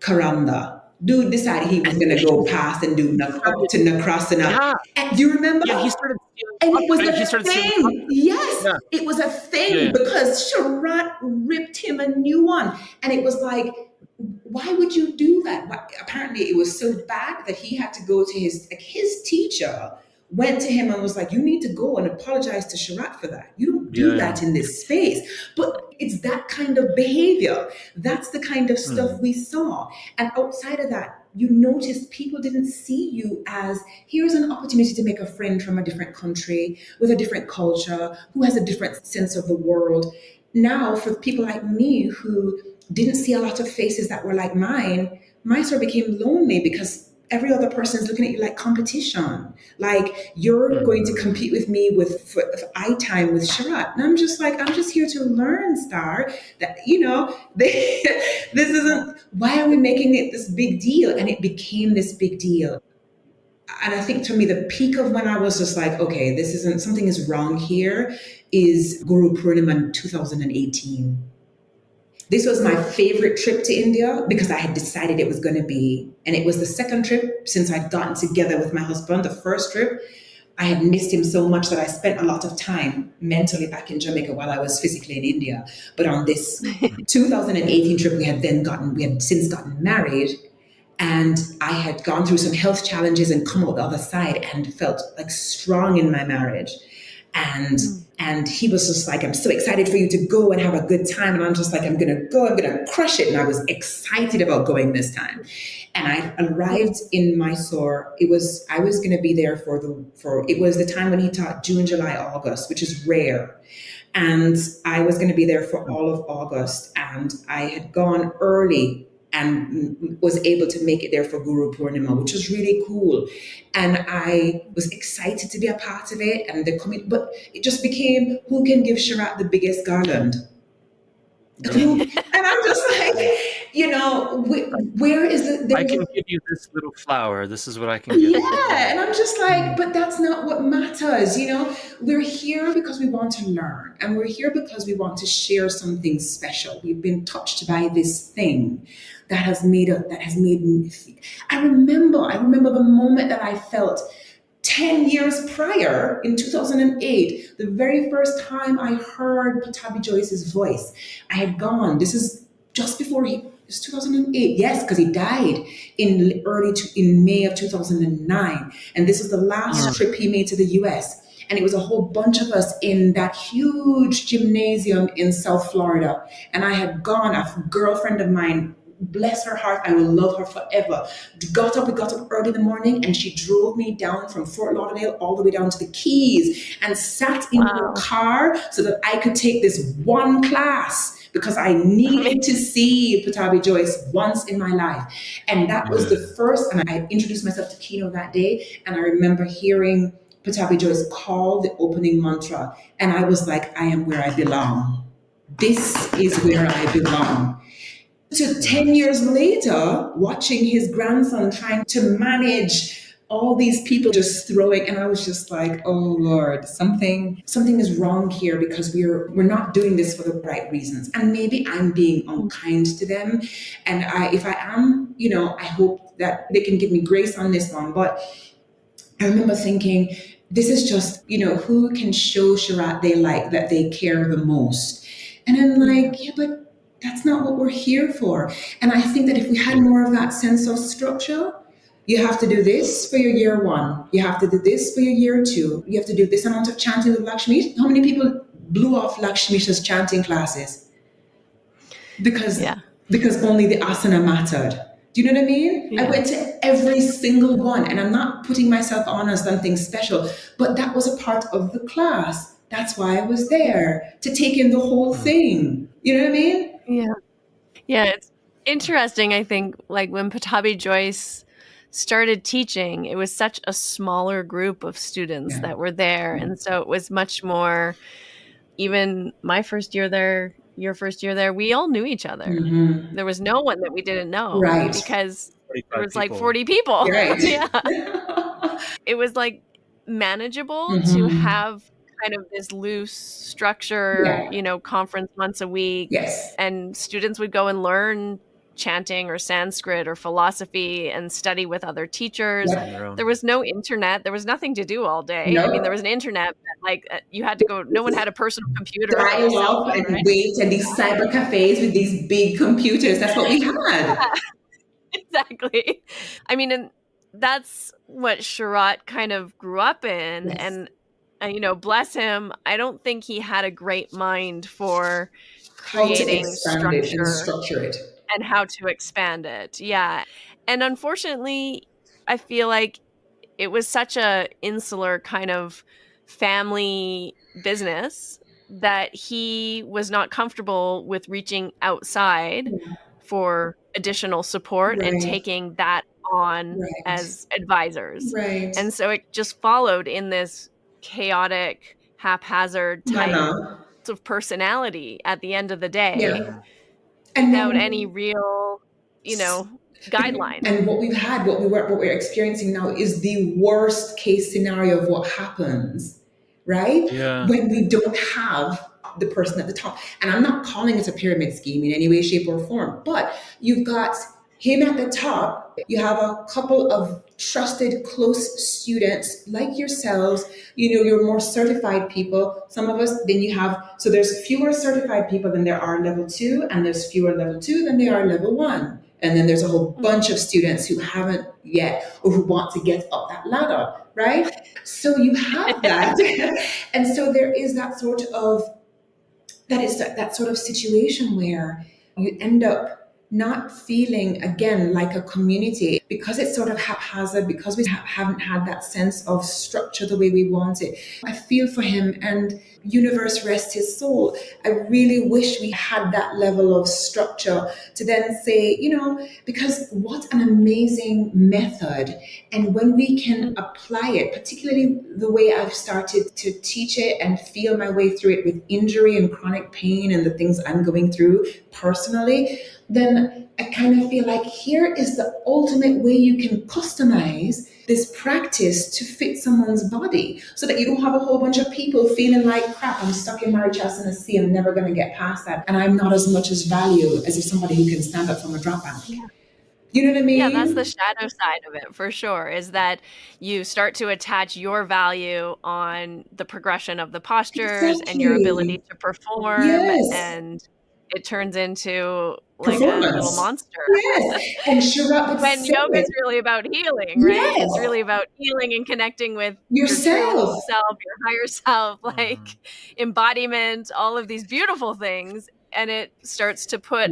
Karanda. Dude decided he was going to go past and do up to Nakrasana. Yeah. And do you remember? Yeah, he started stealing. And it was He a started stealing. thing. Yes, Yeah. it was a thing Yeah. because Sharat ripped him a new one. And it was like, why would you do that? Apparently it was so bad that he had to go to his teacher went to him and was like, you need to go and apologize to Sharat for that. You don't do that in this space. But it's that kind of behavior. That's the kind of stuff we saw. And outside of that, you noticed people didn't see you as, here's an opportunity to make a friend from a different country, with a different culture, who has a different sense of the world. Now, for people like me who didn't see a lot of faces that were like mine sort of became lonely because every other person is looking at you like competition. Like, you're going to compete with me for eye time with Sharat. And I'm just like, I'm just here to learn, Star, that, this isn't, why are we making it this big deal? And it became this big deal. And I think to me, the peak of when I was just like, okay, something is wrong here, is Guru Purnima in 2018. This was my favorite trip to India because I had decided it was going to be, and it was the second trip since I'd gotten together with my husband. The first trip, I had missed him so much that I spent a lot of time mentally back in Jamaica while I was physically in India. But on this 2018 trip, we had since gotten married, and I had gone through some health challenges and come out the other side and felt like strong in my marriage. And he was just like, I'm so excited for you to go and have a good time. And I'm just like, I'm going to go, I'm going to crush it. And I was excited about going this time. And I arrived in Mysore. I was going to be there it was the time when he taught June, July, August, which is rare. And I was going to be there for all of August. And I had gone early and was able to make it there for Guru Purnima, which was really cool. And I was excited to be a part of it. And but it just became, who can give Sharat the biggest garland? And I'm just like, where is I can give you this little flower. This is what I can give you. Yeah, and I'm just like, but that's not what matters. We're here because we want to learn, and we're here because we want to share something special. We've been touched by this thing that has made me feel. I remember the moment that I felt 10 years prior, in 2008, the very first time I heard Pattabhi Jois's voice. I had gone, this is just before it's 2008, yes, because he died in May of 2009. And this was the last trip he made to the US. And it was a whole bunch of us in that huge gymnasium in South Florida. And I had gone, a girlfriend of mine, bless her heart, I will love her forever. We got up early in the morning, and she drove me down from Fort Lauderdale all the way down to the Keys and sat in her car so that I could take this one class because I needed to see Pattabhi Jois once in my life. And that was the first, and I introduced myself to Kino that day, and I remember hearing Pattabhi Jois call the opening mantra, and I was like, I am where I belong. This is where I belong. So 10 years later, watching his grandson trying to manage all these people just throwing, and I was just like, oh Lord, something is wrong here because we're not doing this for the right reasons. And maybe I'm being unkind to them. And if I am, I hope that they can give me grace on this one. But I remember thinking, this is just, who can show Sharat they like, that they care the most. And I'm like, yeah, but That's not what we're here for. And I think that if we had more of that sense of structure, you have to do this for your year one. You have to do this for your year two. You have to do this amount of chanting with Lakshmi. How many people blew off Lakshmi's chanting classes? Because Yeah. because only the asana mattered. Do you know what I mean? Yeah. I went to every single one, and I'm not putting myself on as something special, but that was a part of the class. That's why I was there, to take in the whole thing. You know what I mean? Yeah. Yeah, it's interesting. I think like when Patabi Joyce started teaching, it was such a smaller group of students Yeah. that were there. And so it was much more, even my first year there, your first year there, we all knew each other. Mm-hmm. There was no one that we didn't know Right. because there 45 was like people. 40 people. Right. Yeah. It was like manageable to Mm-hmm. have kind of this loose structure, Yeah. you know, conference once a week, Yes. and students would go and learn chanting or Sanskrit or philosophy and study with other teachers. Yeah. On their own. There was no internet. There was nothing to do all day. I mean, there No. was an internet, but like you had to go, no one had a personal computer or a Dial cell up phone, and right? wait at these cyber cafes with these big computers. That's what we had. Exactly. I mean, and that's what Sharat kind of grew up in. Yes. And, you know, bless him, I don't think he had a great mind for How to creating expand it and structure structure it. and how to expand it. Yeah. And unfortunately, I feel like it was such a insular kind of family business that he was not comfortable with reaching outside for additional support and Right. taking that on Right. as advisors. Right. And so it just followed in this chaotic, haphazard type Manner. of personality at the end of the day Yeah. And without any then real, you know, guideline. and what we're experiencing now is the worst case scenario of what happens, right? Yeah. When we don't have the person at the top. And I'm not calling it a pyramid scheme in any way, shape, or form, but you've got him at the top. You have a couple of trusted, close students like yourselves. You know, you're more certified people. Some of us, then you have, so there's fewer certified people than there are level 2, and there's fewer level 2 than there are level 1. And then there's a whole bunch of students who haven't yet or who want to get up that ladder, right? So you have that. And so there is that sort of that sort of situation where you end up not feeling again like a community because it's sort of haphazard, because we haven't had that sense of structure the way we want it. I feel for him, and universe rest his soul. I really wish we had that level of structure to then say, you know, because what an amazing method. And when we can apply it, particularly the way I've started to teach it and feel my way through it with injury and chronic pain and the things I'm going through personally, then I kind of feel like here is the ultimate way you can customize this practice to fit someone's body so that you don't have a whole bunch of people feeling like, crap, I'm stuck in Marichas in a sea, I'm never going to get past that. And I'm not as much as value as if somebody who can stand up from a drop bank. Yeah. You know what I mean? Yeah, that's the shadow side of it for sure, is that you start to attach your value on the progression of the postures and your ability to perform, Yes. and it turns into like a little monster. Yes. And Sharat when yoga is really about healing, right? Yes. It's really about healing and connecting with yourself, your true self, your higher self, like embodiment, all of these beautiful things. And it starts to put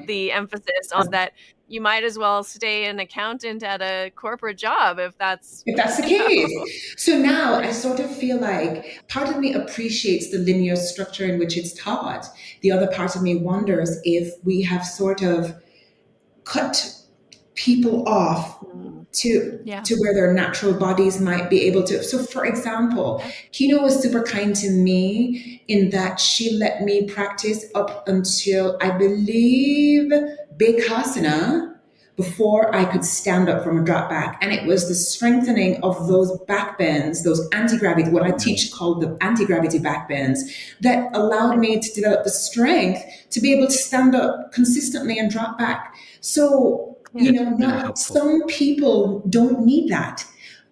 the emphasis on that you might as well stay an accountant at a corporate job if that's the case. So now I sort of feel like part of me appreciates the linear structure in which it's taught. The other part of me wonders if we have sort of cut people off to where their natural bodies might be able to. So for example, Kino was super kind to me in that she let me practice up until I believe Bekasana before I could stand up from a drop back. And it was the strengthening of those back bends, those anti-gravity, what I teach called the anti-gravity back bends, that allowed me to develop the strength to be able to stand up consistently and drop back. So, you know, some people don't need that.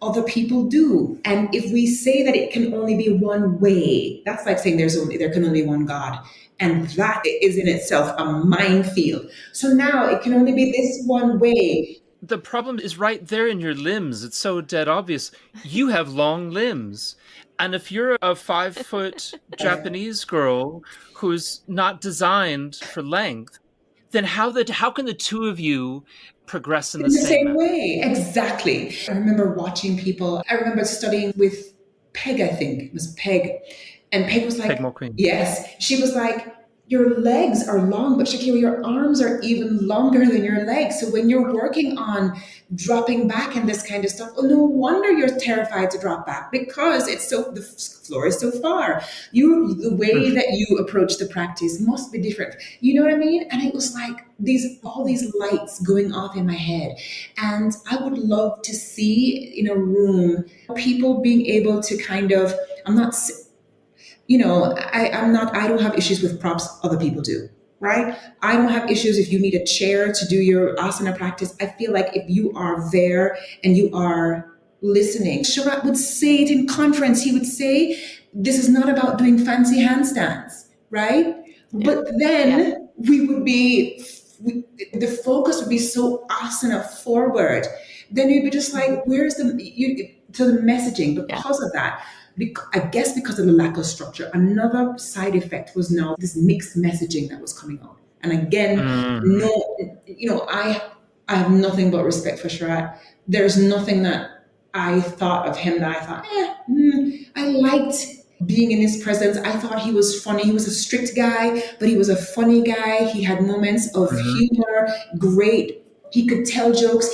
Other people do. And if we say that it can only be one way, that's like saying there can only be one God. And that is in itself a minefield. So now it can only be this one way. The problem is right there in your limbs. It's so dead obvious. You have long limbs. And if you're a 5-foot Japanese girl who's not designed for length, then how can the two of you progress in the In the same same manner? way, exactly. I remember watching people. I remember studying with Peg, I think it was Peg. And Peg was Peg like, Mulqueen. yes. She was like, your legs are long, but Shakira, your arms are even longer than your legs. So when you're working on dropping back and this kind of stuff, oh, no wonder you're terrified to drop back because the floor is so far. The way that you approach the practice must be different. You know what I mean? And it was like all these lights going off in my head. And I would love to see in a room people being able to kind of, I'm not, I don't have issues with props other people do, right? I don't have issues if you need a chair to do your asana practice. I feel like if you are there and you are listening, Sharat would say it in conference. He would say, this is not about doing fancy handstands, right? Yeah. But then the focus would be so asana forward. Then you'd be just like, where's the messaging because of that? I guess because of the lack of structure. Another side effect was now this mixed messaging that was coming out. And again, I have nothing but respect for Sharat. There's nothing that I thought of him that I thought, I liked being in his presence. I thought he was funny. He was a strict guy, but he was a funny guy. He had moments of humor, great. He could tell jokes.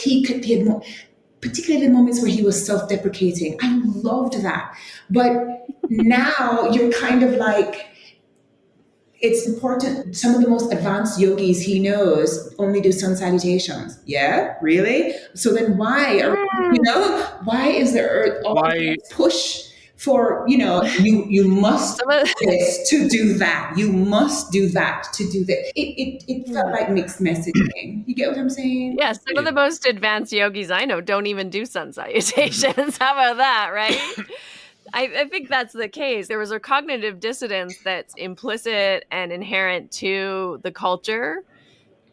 Particularly the moments where he was self-deprecating. I loved that. But now you're kind of like, it's important. Some of the most advanced yogis he knows only do sun salutations. Yeah, really? So then why is there all this push for, you must do this to do that. You must do that to do that. It felt like mixed messaging. You get what I'm saying? Yeah, some of the most advanced yogis I know don't even do sun salutations. How about that, right? I think that's the case. There was a cognitive dissonance that's implicit and inherent to the culture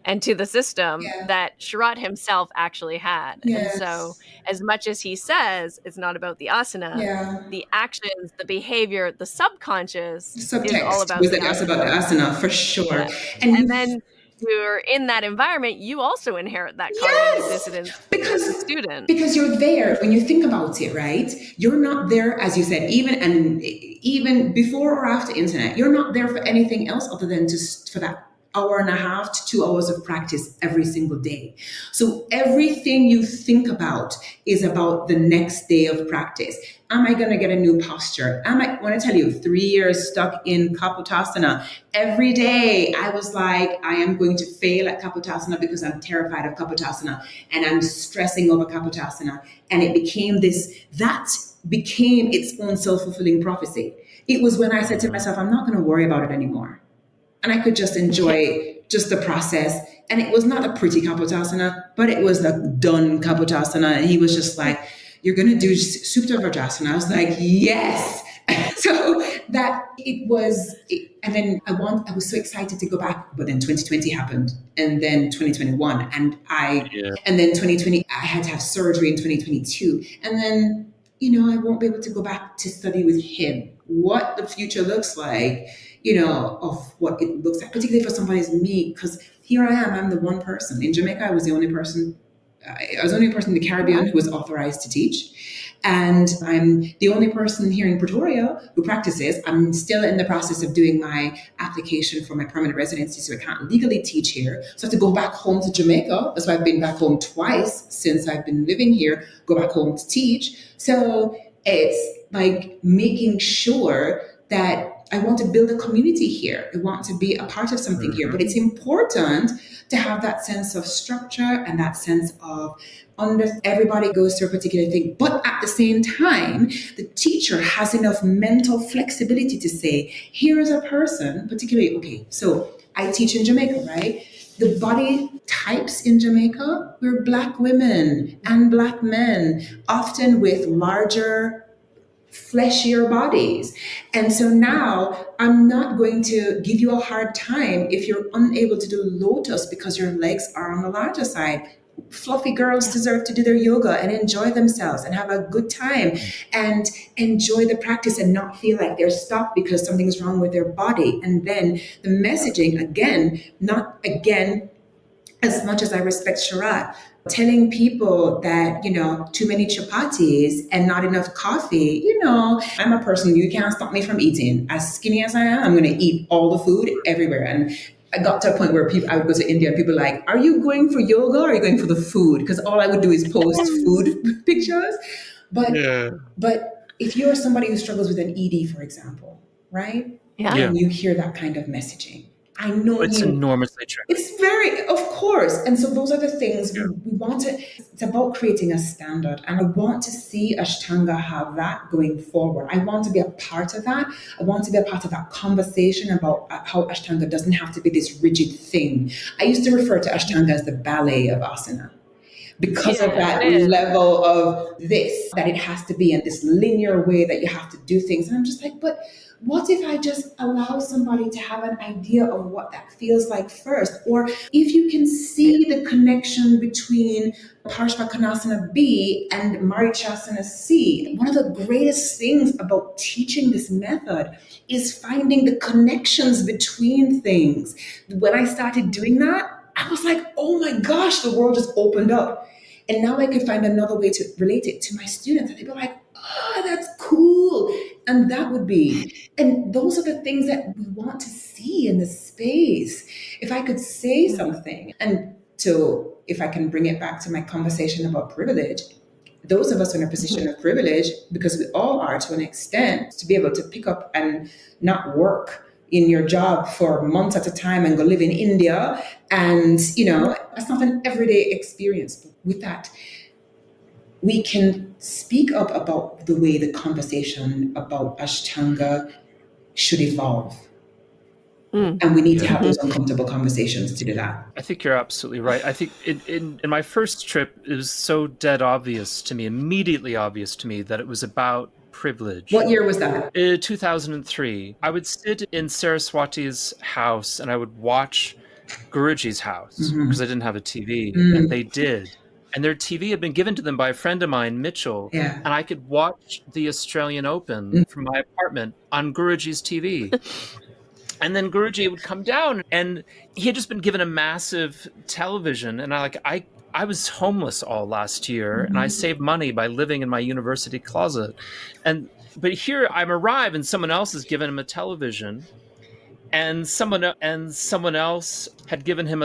and to the system that Sharat himself actually had. Yes. And so as much as he says it's not about the asana, the actions, the behavior, the subconscious is all about the asana. About the asana, for sure. Yeah. And then you're in that environment, you also inherit that cognitive dissonance as a student. Because you're there when you think about it, right? You're not there, as you said, even before or after internet, you're not there for anything else other than just for that hour and a half to 2 hours of practice every single day. So everything you think about is about the next day of practice. Am I going to get a new posture? I want to tell you, 3 years stuck in Kapotasana. Every day I was like, I am going to fail at Kapotasana because I'm terrified of Kapotasana and I'm stressing over Kapotasana. And it became its own self-fulfilling prophecy. It was when I said to myself, I'm not going to worry about it anymore. And I could just enjoy just the process. And it was not a pretty Kapotasana, but it was a done Kapotasana. And he was just like, you're going to do Supta Vajrasana. I was like, yes. So that and then I was so excited to go back, but then 2020 happened, and then 2021, and then 2020, I had to have surgery in 2022. And then, I won't be able to go back to study with him. What the future looks like, of what it looks like, particularly for somebody as me, because here I am, I'm the one person. In Jamaica, I was the only person in the Caribbean who was authorized to teach. And I'm the only person here in Pretoria who practices. I'm still in the process of doing my application for my permanent residency, so I can't legally teach here. So I have to go back home to Jamaica. That's why I've been back home twice since I've been living here, go back home to teach. So it's like making sure that I want to build a community here. I want to be a part of something here. But it's important to have that sense of structure and that sense of everybody goes through a particular thing. But at the same time, the teacher has enough mental flexibility to say, here is a person, particularly, so I teach in Jamaica, right? The body types in Jamaica were Black women and Black men, often with larger fleshier bodies. And so now I'm not going to give you a hard time if you're unable to do lotus because your legs are on the larger side. Fluffy girls deserve to do their yoga and enjoy themselves and have a good time and enjoy the practice and not feel like they're stuck because something's wrong with their body. And then the messaging, again, not again, as much as I respect Sharat, telling people that, too many chapatis and not enough coffee, I'm a person, you can't stop me from eating. As skinny as I am, I'm going to eat all the food everywhere. And I got to a point where I would go to India and people were like, are you going for yoga or are you going for the food? Because all I would do is post food pictures. But if you're somebody who struggles with an ED, for example, right? Yeah. And you hear that kind of messaging, I know it's enormously true. It's very, of course. And so those are the things we want to, it's about creating a standard. And I want to see Ashtanga have that going forward. I want to be a part of that. I want to be a part of that conversation about how Ashtanga doesn't have to be this rigid thing. I used to refer to Ashtanga as the ballet of asana, because of that level of this, that it has to be in this linear way that you have to do things. And I'm just like, but what if I just allow somebody to have an idea of what that feels like first? Or if you can see the connection between Parshvakonasana B and Marichasana C, one of the greatest things about teaching this method is finding the connections between things. When I started doing that, I was like, oh my gosh, the world just opened up. And now I can find another way to relate it to my students. And they'd be like, oh, that's cool. And that would be, and those are the things that we want to see in the space. If I could say something, and so if I can bring it back to my conversation about privilege, those of us in a position of privilege, because we all are to an extent, to be able to pick up and not work in your job for months at a time and go live in India. And, that's not an everyday experience. But with that, we can speak up about the way the conversation about Ashtanga should evolve. And we need to have those uncomfortable conversations to do that. I think you're absolutely right. I think in my first trip, it was so dead obvious to me, immediately obvious to me, that it was about privilege. What year was that? 2003. I would sit in Saraswati's house and I would watch Guruji's house because I didn't have a TV, and they did. And their TV had been given to them by a friend of mine, Mitchell, and I could watch the Australian Open from my apartment on Guruji's TV. And then Guruji would come down, and he had just been given a massive television, and I was homeless all last year, and I saved money by living in my university closet. But here I'm arrived, and someone else has given him a television, and someone else had given him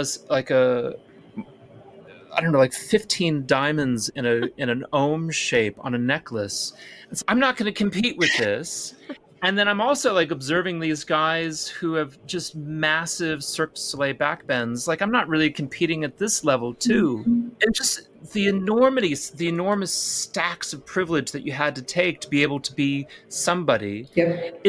like 15 diamonds in an Om shape on a necklace. So I'm not going to compete with this. And then I'm also observing these guys who have just massive Cirque du Soleil backbends. I'm not really competing at this level too. And just the enormous stacks of privilege that you had to take to be able to be somebody. Yep.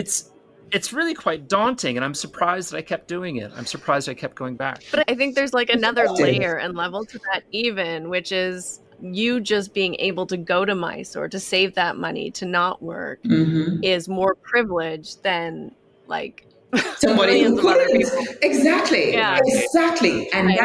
It's really quite daunting, and I'm surprised that I kept doing it. I'm surprised I kept going back. But I think there's another layer and level to that even, which is you just being able to go to Mysore to save that money to not work is more privileged than somebody millions of other people. Exactly. Yeah. Exactly. And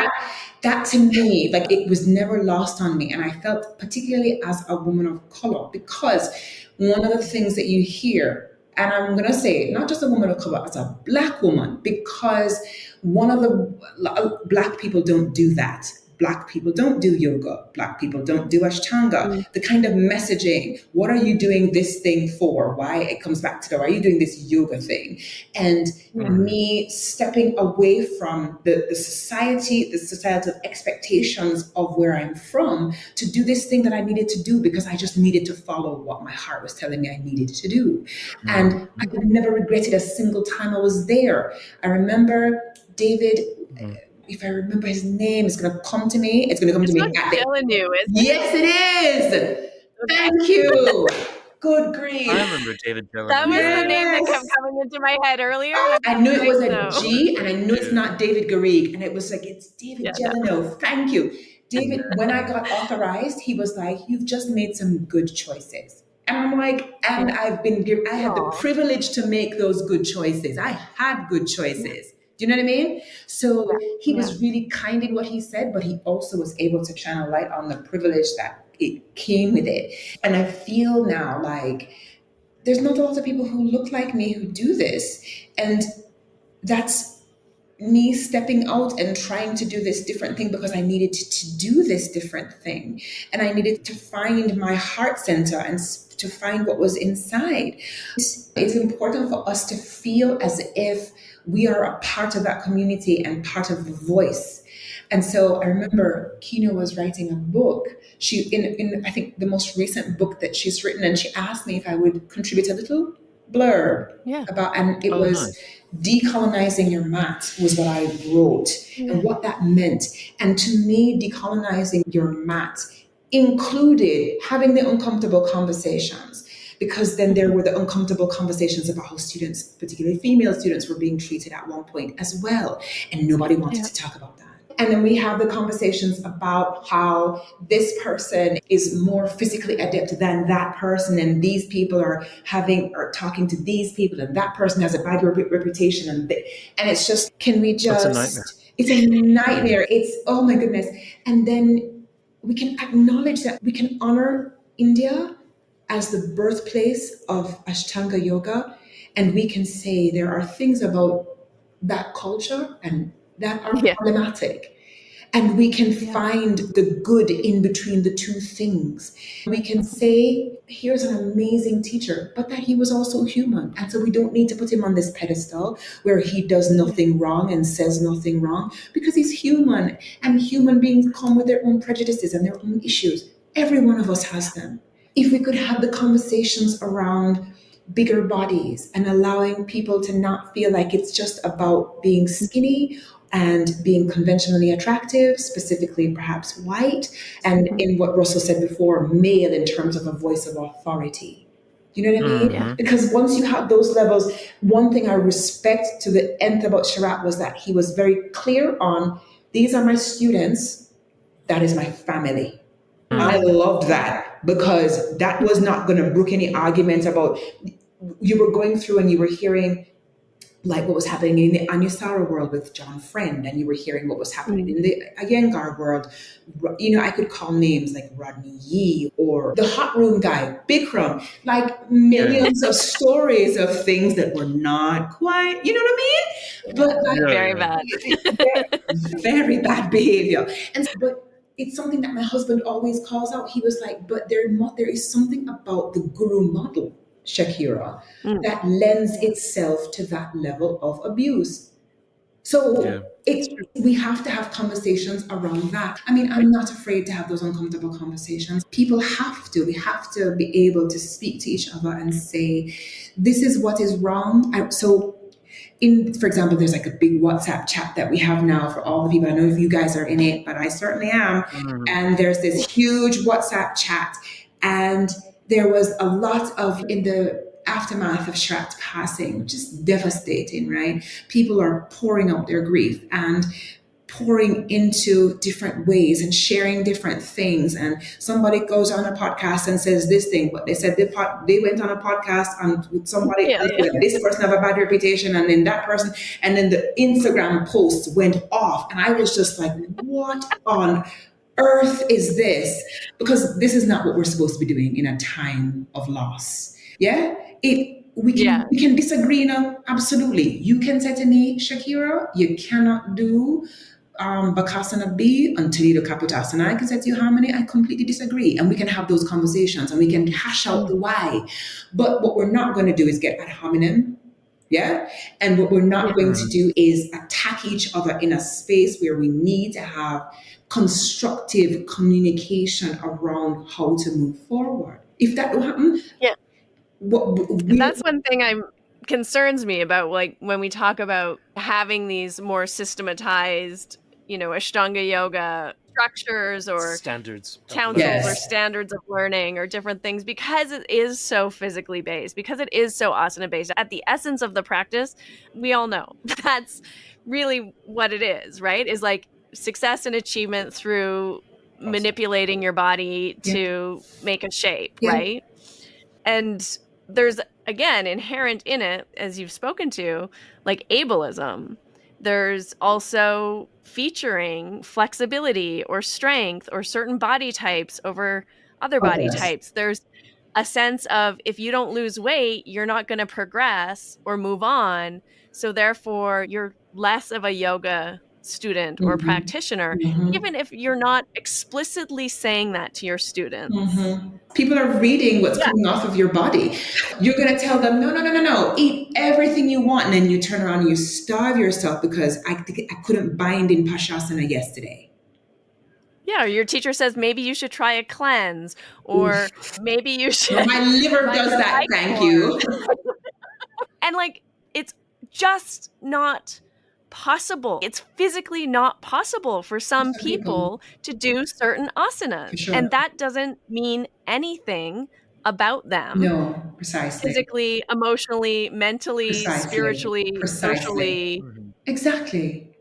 that to me, it was never lost on me. And I felt, particularly as a woman of color, because one of the things that you hear, and I'm going to say, not just a woman of color, as a Black woman, because Black people don't do that. Black people don't do yoga. Black people don't do Ashtanga. The kind of messaging, what are you doing this thing for? Why? It comes back to why are you doing this yoga thing? And me stepping away from the societal expectations of where I'm from to do this thing that I needed to do because I just needed to follow what my heart was telling me I needed to do. And I never regretted a single time I was there. I remember David, if I remember his name, it's going to come to me. It's going to come to me. Yes, it is. Thank you. Good grief. I remember David Gelano. That was the name that kept coming into my head earlier. I knew it was a G, and I knew it's not David Garrigues. And it was it's David Gelano. Thank you. David, when I got authorized, he was like, you've just made some good choices. And I'm like, and I had the privilege to make those good choices. I had good choices. Do you know what I mean? So he was really kind in what he said, but he also was able to shine a light on the privilege that it came with it. And I feel now like there's not a lot of people who look like me who do this. And that's me stepping out and trying to do this different thing because I needed to do this different thing. And I needed to find my heart center and to find what was inside. It's important for us to feel as if we are a part of that community and part of the voice. And so I remember Kino was writing a book. She in I think the most recent book that she's written, and she asked me if I would contribute a little blurb about, and it was nice. Decolonizing your mat was what I wrote and what that meant. And to me, decolonizing your mat included having the uncomfortable conversations, because then there were the uncomfortable conversations about how students, particularly female students, were being treated at one point as well. And nobody wanted to talk about that. And then we have the conversations about how this person is more physically adept than that person, and these people are talking to these people, and that person has a bad reputation, and it's just, can we just? That's a nightmare. It's a nightmare. It's, oh my goodness. And then we can acknowledge that we can honor India as the birthplace of Ashtanga yoga, and we can say there are things about that culture and that are problematic. And we can find the good in between the two things. We can say, here's an amazing teacher, but that he was also human. And so we don't need to put him on this pedestal where he does nothing wrong and says nothing wrong, because he's human. And human beings come with their own prejudices and their own issues. Every one of us has them. If we could have the conversations around bigger bodies and allowing people to not feel like it's just about being skinny and being conventionally attractive, specifically perhaps white, and in what Russell said before, male in terms of a voice of authority. You know what I mean? Yeah. Because once you have those levels, one thing I respect to the nth about Sharat was that he was very clear on, these are my students, that is my family. I loved that, because that was not going to brook any argument about, you were going through and you were hearing like what was happening in the Anusara world with John Friend, and you were hearing what was happening in the Iyengar world. You know, I could call names like Rodney Yee or the hot room guy, Bikram, like millions of stories of things that were not quite, you know what I mean? But like, Very bad. very bad behavior. But it's something that my husband always calls out. He was like, but there is something about the guru model, Shakira, that lends itself to that level of abuse. So we have to have conversations around that. I mean, I'm not afraid to have those uncomfortable conversations. We have to be able to speak to each other and say, this is what is wrong. For example, there's like a big WhatsApp chat that we have now for all the people. I know if you guys are in it, but I certainly am. And there's this huge WhatsApp chat. And there was a lot of, in the aftermath of Shrat's passing, which is devastating, right? People are pouring out their grief and pouring into different ways and sharing different things. And somebody goes on a podcast and says this thing, but they said they went on a podcast with somebody else, this person have a bad reputation, and then that person, and then the Instagram posts went off. And I was just like, what on earth is this? Because this is not what we're supposed to be doing in a time of loss. Yeah? We can disagree now, absolutely. You can say to me, Shakira, you cannot do Bakasana B until you do Kapotasana. I can say to you, Harmony, I completely disagree. And we can have those conversations and we can hash out the why. But what we're not going to do is get ad hominem. Yeah. And what we're not going to do is attack each other in a space where we need to have constructive communication around how to move forward. If that will happen, that's one thing concerns me about, like, when we talk about having these more systematized, Ashtanga yoga structures or standards, councils or standards of learning or different things, because it is so physically based, because it is so asana based. At the essence of the practice, we all know that's really what it is, right? Is like success and achievement through manipulating your body to make a shape, right? And there's, again, inherent in it, as you've spoken to, like ableism. There's also featuring flexibility or strength or certain body types over other body Others. types. There's a sense of if you don't lose weight, you're not going to progress or move on. So therefore, you're less of a yoga student or practitioner, even if you're not explicitly saying that to your students. People are reading what's Yeah. coming off of your body. You're going to tell them, no, no, no, no, no, eat everything you want. And then you turn around and you starve yourself because I couldn't bind in Pashasana yesterday. Yeah, or your teacher says maybe you should try a cleanse, or maybe you should. No, my liver does that, thank you. And like, it's just not possible. It's physically not possible for some people to do certain asanas. For sure. And that doesn't mean anything about them. No, precisely. Physically, emotionally, mentally, Precisely. spiritually, socially. Exactly.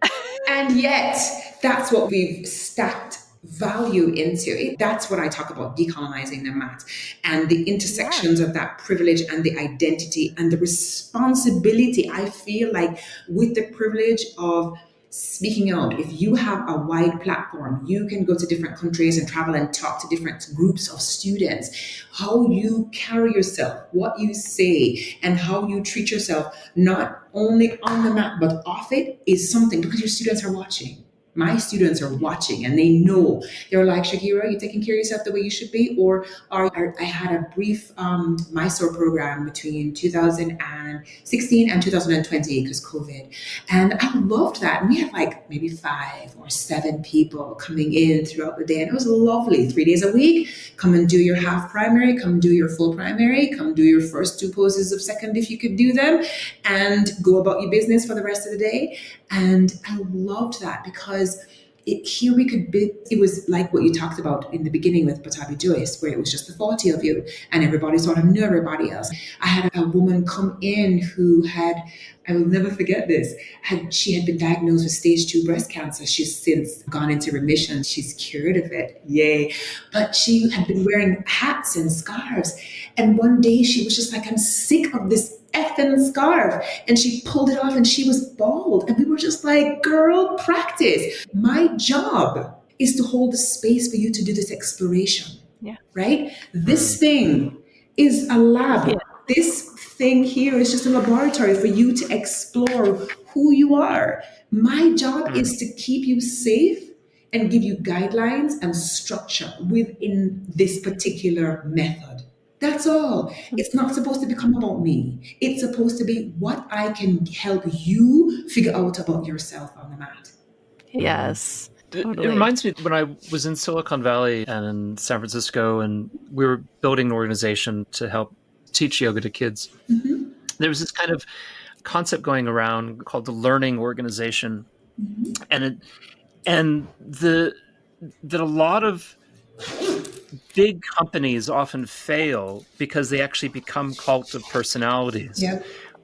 And yet, that's what we've stacked value into it. That's what I talk about, decolonizing the mat and the intersections of that privilege and the identity and the responsibility. I feel like with the privilege of speaking out, if you have a wide platform, you can go to different countries and travel and talk to different groups of students. How you carry yourself, what you say, and how you treat yourself, not only on the mat but off it, is something, because your students are watching. My students are watching and they know. They're like, Shakira, you taking care of yourself the way you should be? Or I had a brief Mysore program between 2016 and 2020 because COVID. And I loved that. And we had like maybe 5 or 7 people coming in throughout the day. And it was lovely. 3 days a week. Come and do your half primary. Come do your full primary. Come do your first 2 poses of second if you could do them. And go about your business for the rest of the day. And I loved that because here we could be, it was like what you talked about in the beginning with Patabi Joyce, where it was just the 40 of you and everybody sort of knew everybody else. I had a woman come in who had, I will never forget this, she had been diagnosed with stage 2 breast cancer. She's since gone into remission. She's cured of it. Yay. But she had been wearing hats and scarves. And one day she was just like, I'm sick of this effing scarf. And she pulled it off and she was bald. And we were just like, girl, practice. My job is to hold the space for you to do this exploration. Yeah. Right? This thing is a lab. Yeah. This thing here is just a laboratory for you to explore who you are. My job is to keep you safe and give you guidelines and structure within this particular method. That's all. It's not supposed to become about me. It's supposed to be what I can help you figure out about yourself on the mat. Yes. Totally. It reminds me when I was in Silicon Valley and in San Francisco, and we were building an organization to help teach yoga to kids. There was this kind of concept going around called the learning organization, and that a lot of big companies often fail because they actually become cult of personalities,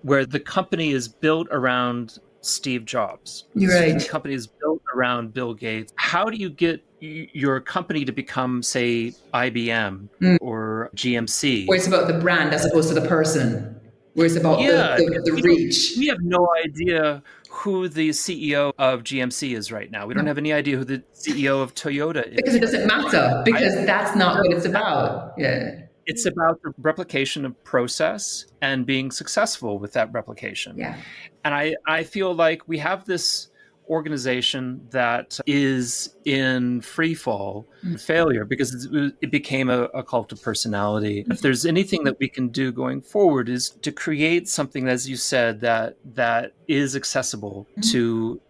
where the company is built around Steve Jobs. Right. The company is built around Bill Gates. How do you get your company to become, say, IBM or GMC? Where it's about the brand as opposed to the person. Where it's about the reach. We have no idea who the CEO of GMC is right now. We don't have any idea who the CEO of Toyota is. Because it doesn't matter, because that's not what it's about. Yeah. It's about the replication of process and being successful with that replication. Yeah. And I feel like we have this organization that is in free fall failure because it became a cult of personality. If there's anything that we can do going forward is to create something, as you said, that is accessible to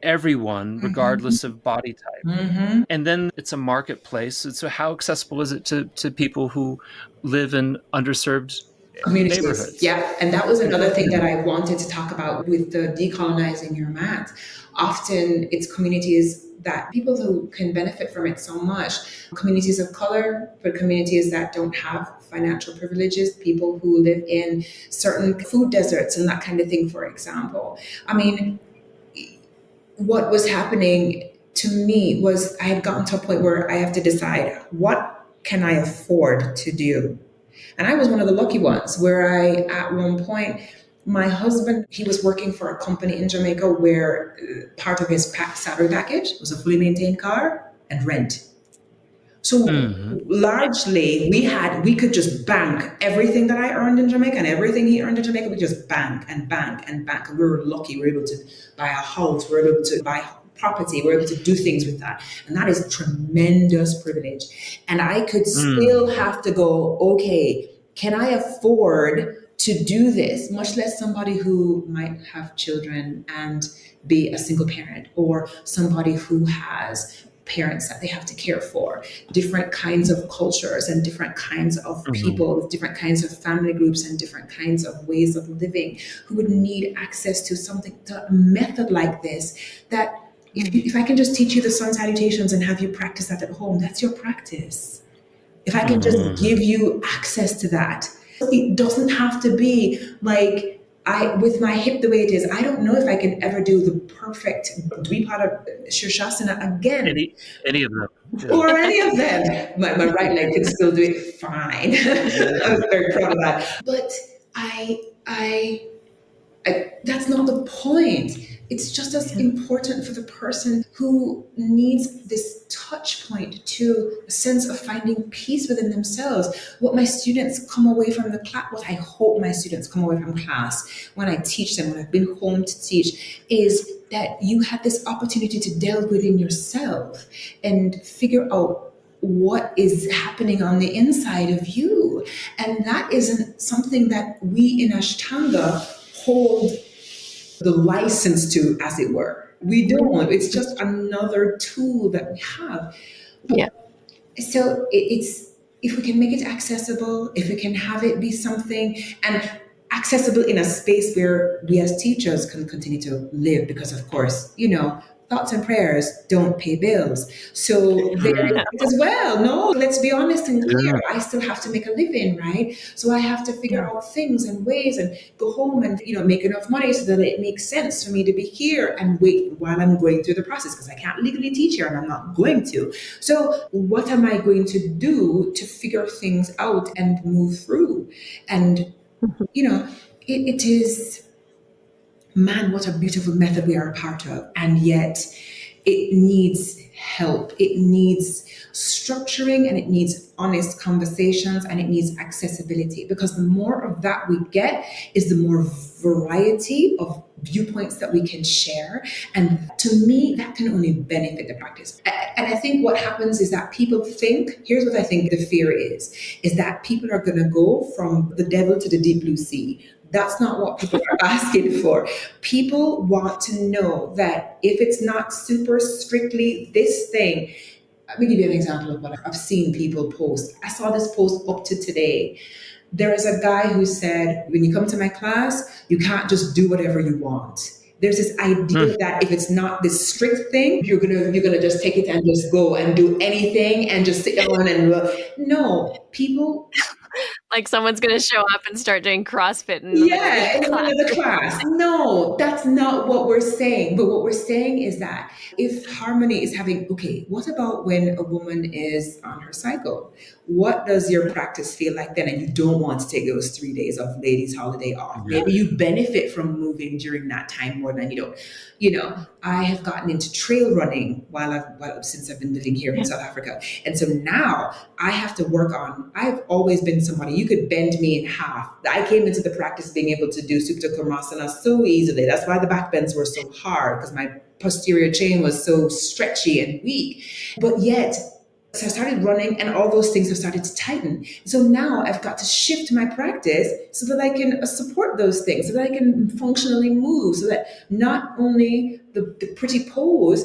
everyone, regardless of body type. And then it's a marketplace. So how accessible is it to people who live in underserved communities? Neighborhoods? Yeah. And that was another thing that I wanted to talk about with the decolonizing your mat. Often it's communities that people who can benefit from it so much. Communities of color, but communities that don't have financial privileges, people who live in certain food deserts and that kind of thing, for example. I mean, what was happening to me was I had gotten to a point where I have to decide, what can I afford to do? And I was one of the lucky ones where at one point, my husband, he was working for a company in Jamaica where part of his salary package was a fully maintained car and rent. So largely we could just bank everything that I earned in Jamaica and everything he earned in Jamaica. We just bank and bank and bank. And we were lucky. We were able to buy a house. We were able to buy property. We were able to do things with that. And that is tremendous privilege. And I could still have to go, okay, can I afford to do this? Much less somebody who might have children and be a single parent, or somebody who has parents that they have to care for, different kinds of cultures and different kinds of people with different kinds of family groups and different kinds of ways of living, who would need access to a method like this, that if I can just teach you the sun salutations and have you practice that at home, that's your practice. If I can just give you access to that, it doesn't have to be like, with my hip the way it is, I don't know if I can ever do the perfect Dvipada Shirshasana again. Any of them. Yeah. Or any of them. My right leg can still do it fine. I was very proud of that. But I that's not the point. It's just as important for the person who needs this touch point to a sense of finding peace within themselves. What my students come away from the class, what I hope my students come away from class when I teach them, when I've been home to teach, is that you have this opportunity to delve within yourself and figure out what is happening on the inside of you. And that isn't something that we in Ashtanga hold the license to, as it were. We don't. It's just another tool that we have. Yeah. So it's, if we can make it accessible, if we can have it be something, and accessible in a space where we as teachers can continue to live, because of course, thoughts and prayers don't pay bills. So there is it as well. No, let's be honest and clear. I still have to make a living, right? So I have to figure out things and ways and go home and, make enough money so that it makes sense for me to be here and wait while I'm going through the process, because I can't legally teach here and I'm not going to. So what am I going to do to figure things out and move through? And, it is... Man, what a beautiful method we are a part of. And yet it needs help. It needs structuring, and it needs honest conversations, and it needs accessibility, because the more of that we get is the more variety of viewpoints that we can share. And to me, that can only benefit the practice. And I think what happens is that people think, here's what I think the fear is that people are going to go from the devil to the deep blue sea. That's not what people are asking for. People want to know that if it's not super strictly this thing. Let me give you an example of what I've seen people post. I saw this post up to today. There is a guy who said, when you come to my class, you can't just do whatever you want. There's this idea that if it's not this strict thing, you're gonna just take it and just go and do anything and just sit down and no, people. Like someone's going to show up and start doing CrossFit in the middle of the class. No, that's not what we're saying. But what we're saying is that if harmony is having, okay, what about when a woman is on her cycle? What does your practice feel like then? And you don't want to take those 3 days of ladies' holiday off. Maybe you benefit from moving during that time more than you don't. I have gotten into trail running since I've been living here in South Africa. And so now I have to work on, I've always been somebody, you could bend me in half. I came into the practice being able to do Supta Kurmasana so easily. That's why the back bends were so hard, because my posterior chain was so stretchy and weak. But yet, so I started running and all those things have started to tighten. So now I've got to shift my practice so that I can support those things, so that I can functionally move, so that not only the pretty pose.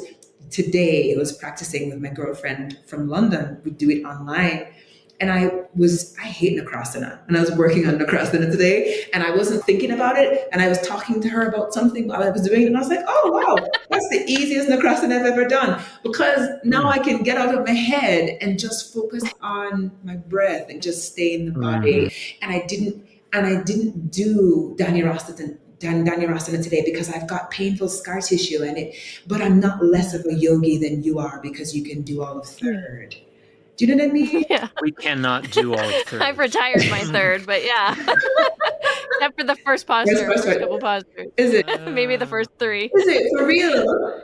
Today I was practicing with my girlfriend from London. We do it online. And I hate Nakrasana. And I was working on Nakrasana today and I wasn't thinking about it. And I was talking to her about something while I was doing it. And I was like, oh, wow, that's the easiest Nakrasana I've ever done. Because now I can get out of my head and just focus on my breath and just stay in the body. And I didn't do Dhanurasana today because I've got painful scar tissue but I'm not less of a yogi than you are because you can do all of third. Do you know what I mean? Yeah. We cannot do all of third. I've retired my third, but yeah. Except for the first posture, first couple postures. Is it? Maybe the first 3. Is it for real?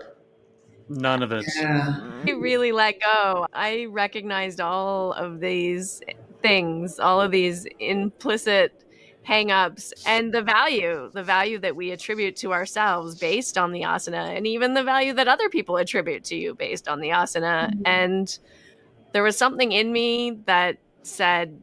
None of it. Yeah. I really let go. I recognized all of these things, all of these implicit hang-ups, and the value that we attribute to ourselves based on the asana, and even the value that other people attribute to you based on the asana. And there was something in me that said,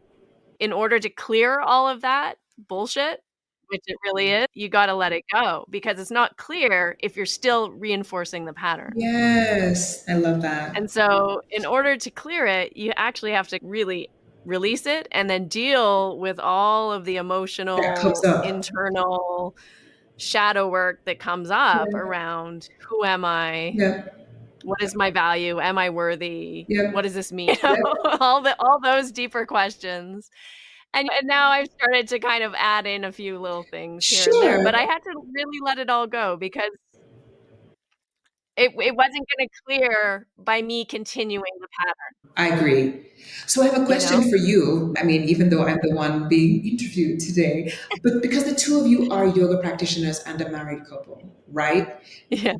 in order to clear all of that bullshit, which it really is, you got to let it go, because it's not clear if you're still reinforcing the pattern. Yes, I love that. And so in order to clear it, you actually have to really release it and then deal with all of the emotional, That comes up. internal shadow work that comes up around, who am I? Yeah. What is my value? Am I worthy? Yep. What does this mean? All those deeper questions. And now I've started to kind of add in a few little things here and there, but I had to really let it all go, because it wasn't going to clear by me continuing the pattern. I agree. So I have a question know? for you. I mean, even though I'm the one being interviewed today, but because the two of you are yoga practitioners and a married couple, right? Yeah.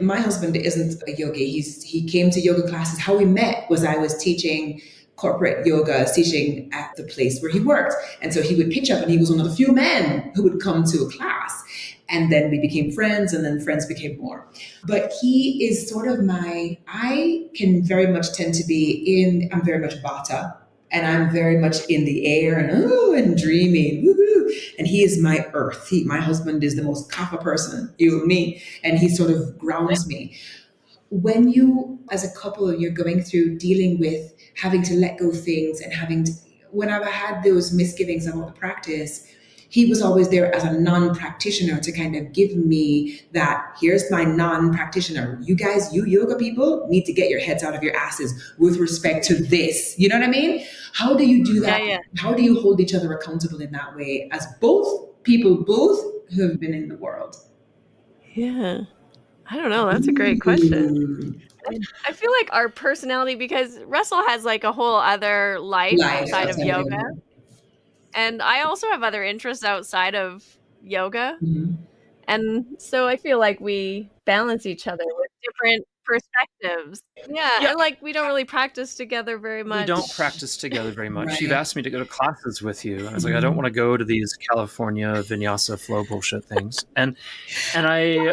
My husband isn't a yogi. He came to yoga classes. How we met was I was teaching corporate yoga, teaching at the place where he worked. And so he would pitch up, and he was one of the few men who would come to a class. And then we became friends, and then friends became more. But he is sort of I can very much tend to be I'm very much Vata, and I'm very much in the air and dreaming. Woo-hoo. And he is my earth. My husband is the most kapha person, you and me, and he sort of grounds me. When you, as a couple, you're going through dealing with having to let go things and when I've had those misgivings about the practice, he was always there as a non-practitioner to kind of give me that, here's my non-practitioner. You guys, you yoga people need to get your heads out of your asses with respect to this. You know what I mean? How do you do that? Yeah. How do you hold each other accountable in that way as both who have been in the world? Yeah. I don't know. That's a great question. I feel like our personality, because Russell has like a whole other life outside of yoga. And I also have other interests outside of yoga. Mm-hmm. And so I feel like we balance each other with different perspectives. Yeah. And like, we don't really practice together very much. We don't practice together very much. Right. You've asked me to go to classes with you. I was like, I don't want to go to these California vinyasa flow bullshit things. And I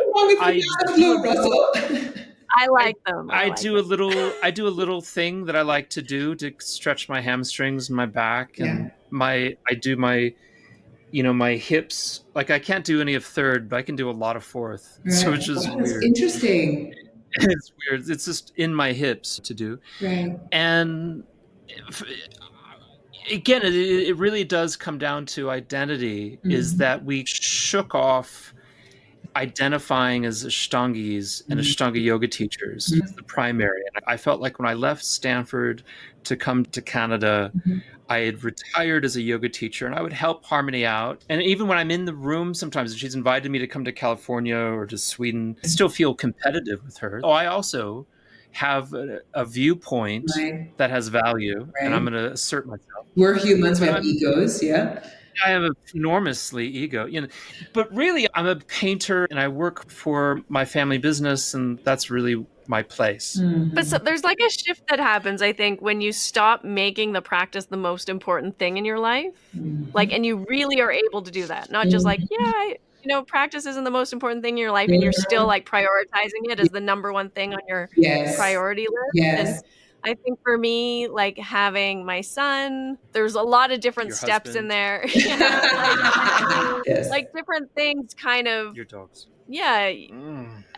like them. I do a little thing that I like to do to stretch my hamstrings and my back, and my hips. Like, I can't do any of third, but I can do a lot of fourth. Right. So it's just weird. Interesting. It's weird. It's just in my hips to do. Right. And again, it really does come down to identity. Mm-hmm. Is that we shook off identifying as Ashtangis and Ashtanga yoga teachers as the primary. And I felt like when I left Stanford to come to Canada, I had retired as a yoga teacher, and I would help Harmony out. And even when I'm in the room, sometimes if she's invited me to come to California or to Sweden, I still feel competitive with her. So I also have a viewpoint that has value, and I'm going to assert myself. We're humans, we have egos, yeah. I have an enormously ego, but really I'm a painter, and I work for my family business, and that's really my place. Mm-hmm. But so there's like a shift that happens, I think, when you stop making the practice the most important thing in your life, and you really are able to do that, not just like, practice isn't the most important thing in your life, and you're still like prioritizing it as the number one thing on your priority list. Yes. And I think for me, like having my son, there's a lot of different your steps husband. In there. Like different things kind of. Your dogs. Yeah.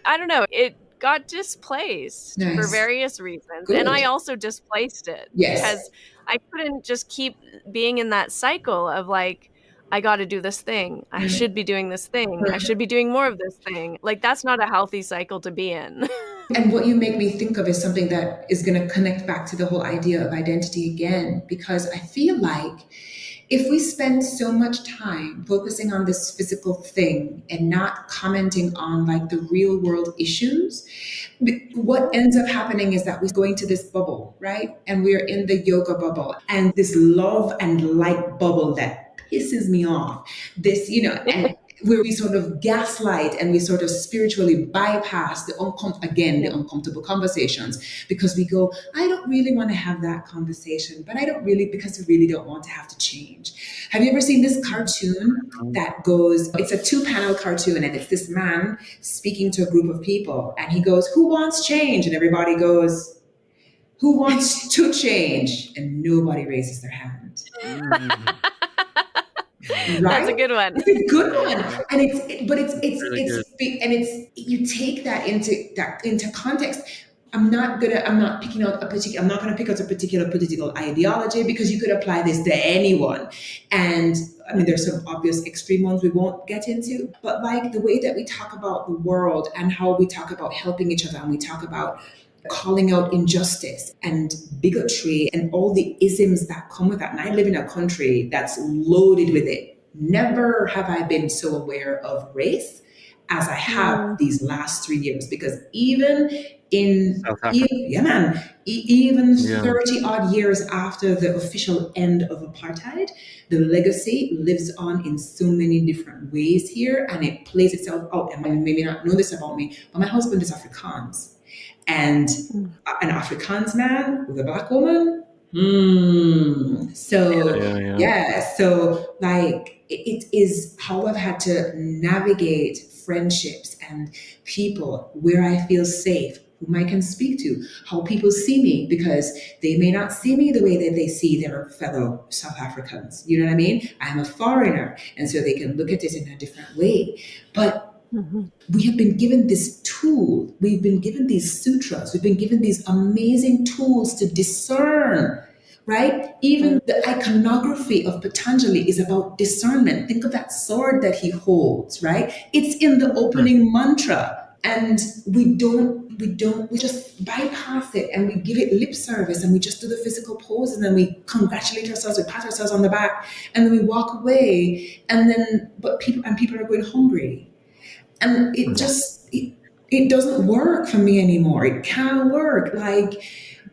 I don't know. It got displaced for various reasons. Good. And I also displaced it because I couldn't just keep being in that cycle of like, I got to do this thing. I should be doing this thing. I should be doing more of this thing. Like, that's not a healthy cycle to be in. And what you make me think of is something that is going to connect back to the whole idea of identity again, because I feel like If we spend so much time focusing on this physical thing and not commenting on like the real world issues, what ends up happening is that we go into this bubble, right? And we're in the yoga bubble and this love and light bubble that pisses me off. This, and where we sort of gaslight and we sort of spiritually bypass the uncomfortable conversations because we go, I don't really want to have that conversation, but I don't really, because I really don't want to have to change. Have you ever seen this cartoon that goes, it's a 2-panel cartoon and it's this man speaking to a group of people and he goes, who wants change? And everybody goes, who wants to change? And nobody raises their hand. Right? That's a good one. It's a good one, and it's you take that into context. I'm not gonna pick out a particular political ideology because you could apply this to anyone. And I mean, there's some obvious extreme ones we won't get into, but like the way that we talk about the world and how we talk about helping each other and we talk about calling out injustice and bigotry and all the isms that come with that. And I live in a country that's loaded with it. Never have I been so aware of race as I have these last 3 years, because even 30 odd years after the official end of apartheid, the legacy lives on in so many different ways here, and it plays itself out. And you may not know this about me, but my husband is Afrikaans. And an Afrikaans man with a black woman. So like it is how I've had to navigate friendships and people where I feel safe, whom I can speak to, how people see me, because they may not see me the way that they see their fellow South Africans. You know what I mean? I'm a foreigner, and so they can look at it in a different way. But we have been given this tool. We've been given these sutras. We've been given these amazing tools to discern, right? Even the iconography of Patanjali is about discernment. Think of that sword that he holds, right? It's in the opening mantra. And we just bypass it and we give it lip service and we just do the physical poses and then we congratulate ourselves, we pat ourselves on the back, and then we walk away. And then, people are going hungry. And it just, it doesn't work for me anymore. It can't work. Like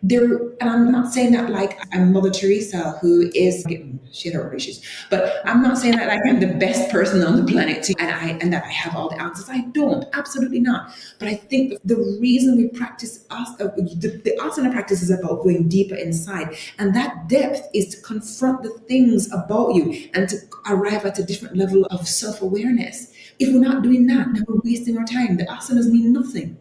and I'm not saying that like I'm Mother Teresa, who is, she had her own issues, but I'm not saying that like I'm the best person on the planet and that I have all the answers. I don't, absolutely not. But I think the reason we practice the asana practice is about going deeper inside. And that depth is to confront the things about you and to arrive at a different level of self-awareness. If we're not doing that, then we're wasting our time. The asanas mean nothing.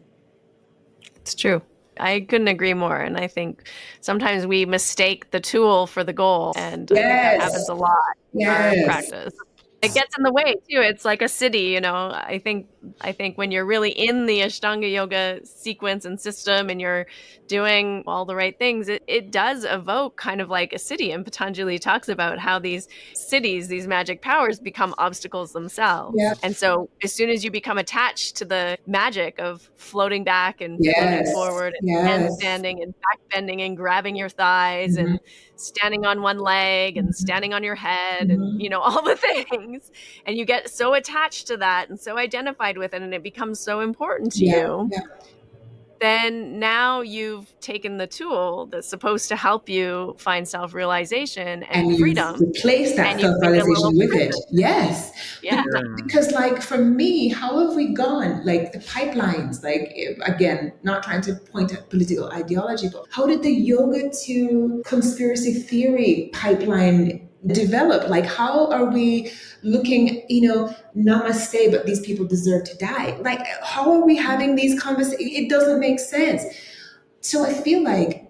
It's true. I couldn't agree more. And I think sometimes we mistake the tool for the goal. And I think that happens a lot in our practice. It gets in the way too. It's like a city, I think when you're really in the Ashtanga yoga sequence and system and you're doing all the right things, it does evoke kind of like a city. And Patanjali talks about how these cities, these magic powers, become obstacles themselves. Yeah. And so as soon as you become attached to the magic of floating back and floating forward and handstanding and back bending and grabbing your thighs and standing on one leg and standing on your head and, all the things, and you get so attached to that and so identified with it and it becomes so important to you, then now you've taken the tool that's supposed to help you find self-realization and freedom. Replace that self-realization with it. Yes. Yeah. Because like for me, how have we gone? Like the pipelines, like again, not trying to point at political ideology, but how did the yoga to conspiracy theory pipeline develop? Like how are we looking, namaste, but these people deserve to die? Like how are we having these conversations? It doesn't make sense. So I feel like,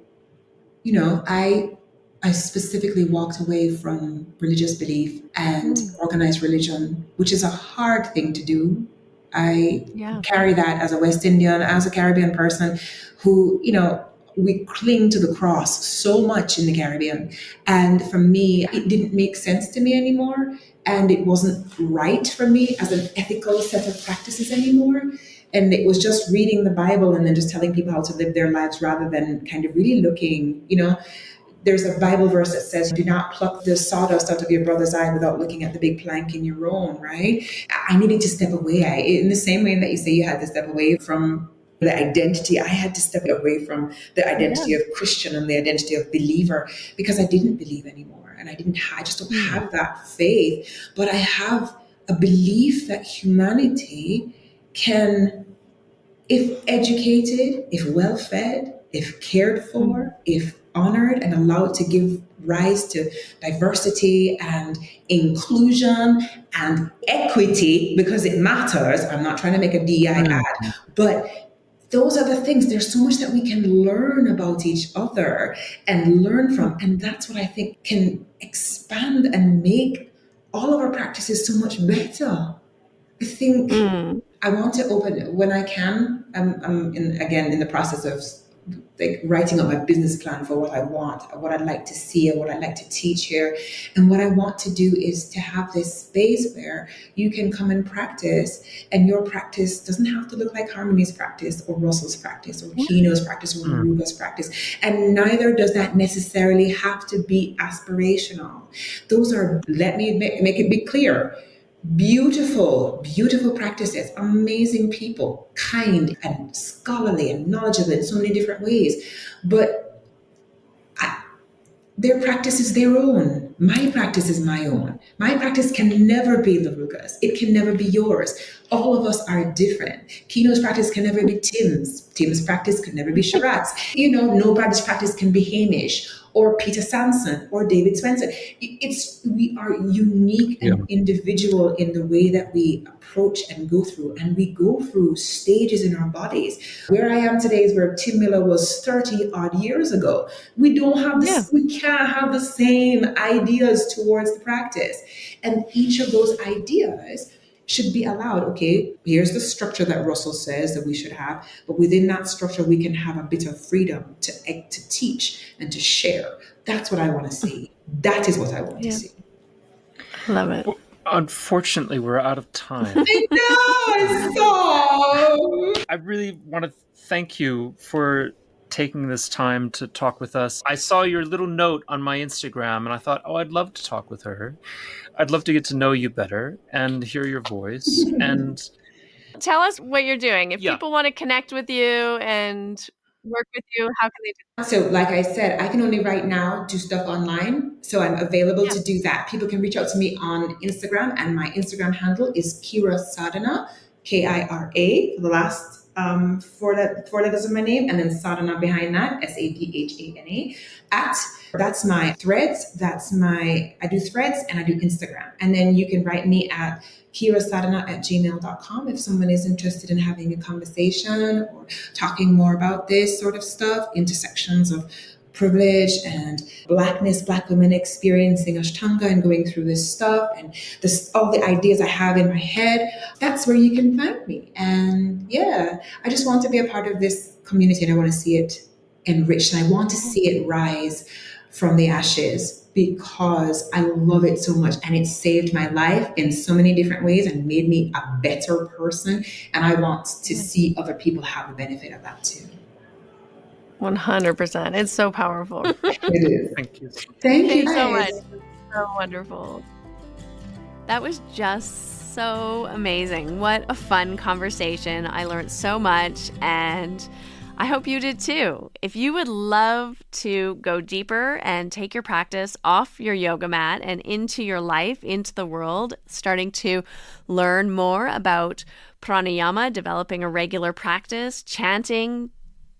I specifically walked away from religious belief and organized religion, which is a hard thing to do. I carry that as a West Indian, as a Caribbean person who, we cling to the cross so much in the Caribbean. And for me, it didn't make sense to me anymore. And it wasn't right for me as an ethical set of practices anymore. And it was just reading the Bible and then just telling people how to live their lives rather than kind of really looking, There's a Bible verse that says, do not pluck the sawdust out of your brother's eye without looking at the big plank in your own, right? I needed to step away. In the same way that you say you had to step away from the identity, I had to step away from the identity of Christian and the identity of believer, because I didn't believe anymore. And I just don't have that faith. But I have a belief that humanity can, if educated, if well fed, if cared for, if honored and allowed to give rise to diversity and inclusion and equity, because it matters. I'm not trying to make a DEI ad, but those are the things. There's so much that we can learn about each other and learn from. And that's what I think can expand and make all of our practices so much better. I think I want to open when I can. I'm in the process of like writing up my business plan for what I want, what I'd like to see, and what I'd like to teach here. And what I want to do is to have this space where you can come and practice, and your practice doesn't have to look like Harmony's practice or Russell's practice or Kino's practice or Maruga's practice. And neither does that necessarily have to be aspirational. Those are, let me make it be clear, beautiful, beautiful practices, amazing people, kind and scholarly and knowledgeable in so many different ways. But their practice is their own. My practice is my own. My practice can never be Laruga's. It can never be yours. All of us are different. Kino's practice can never be Tim's. Tim's practice could never be Sharat's. Nobody's practice can be Hamish or Peter Sanson or David Swenson. We are unique and individual in the way that we approach and go through. And we go through stages in our bodies. Where I am today is where Tim Miller was 30 odd years ago. We don't have this, we can't have the same ideas towards the practice. And each of those ideas should be allowed. Okay, here's the structure that Russell says that we should have, but within that structure, we can have a bit of freedom to teach and to share. That's what I want to see. That is what I want to see. Love it. Well, unfortunately, we're out of time. I know. I really want to thank you for taking this time to talk with us. I saw your little note on my Instagram and I thought, I'd love to talk with her. I'd love to get to know you better and hear your voice. And tell us what you're doing. If people want to connect with you and work with you, how can they do that? So like I said, I can only right now do stuff online. So I'm available to do that. People can reach out to me on Instagram, and my Instagram handle is Kira Sadhana, Kira, the last four letters of my name, and then Sadhana behind that, Sadhana. That's my threads. I do threads and I do Instagram. And then you can write me at kirasadhana@gmail.com if someone is interested in having a conversation or talking more about this sort of stuff, intersections of privilege and Blackness, Black women experiencing Ashtanga and going through this stuff and all the ideas I have in my head. That's where you can find me. And I just want to be a part of this community, and I want to see it enriched, and I want to see it rise from the ashes, because I love it so much, and it saved my life in so many different ways and made me a better person. And I want to see other people have the benefit of that too. 100%. It's so powerful. It is. thank you. Thank you so guys. much. So wonderful. That was just so amazing. What a fun conversation. I learned so much, and I hope you did too. If you would love to go deeper and take your practice off your yoga mat and into your life, into the world, starting to learn more about pranayama, developing a regular practice, chanting,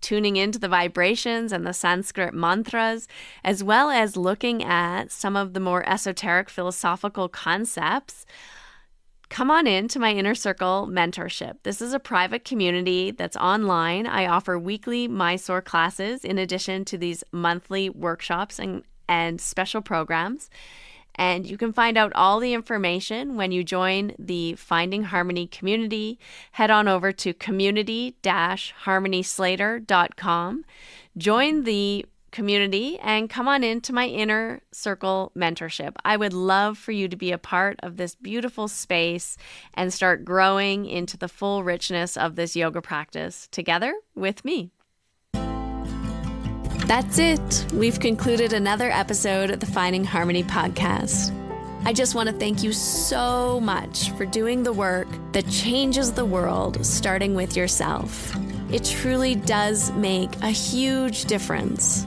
tuning into the vibrations and the Sanskrit mantras, as well as looking at some of the more esoteric philosophical concepts, come on in to my Inner Circle mentorship. This is a private community that's online. I offer weekly Mysore classes in addition to these monthly workshops and special programs. And you can find out all the information when you join the Finding Harmony community. Head on over to community-harmonyslater.com. Join the community and come on into my Inner Circle mentorship. I would love for you to be a part of this beautiful space and start growing into the full richness of this yoga practice together with me. That's it. We've concluded another episode of the Finding Harmony podcast. I just want to thank you so much for doing the work that changes the world, starting with yourself. It truly does make a huge difference.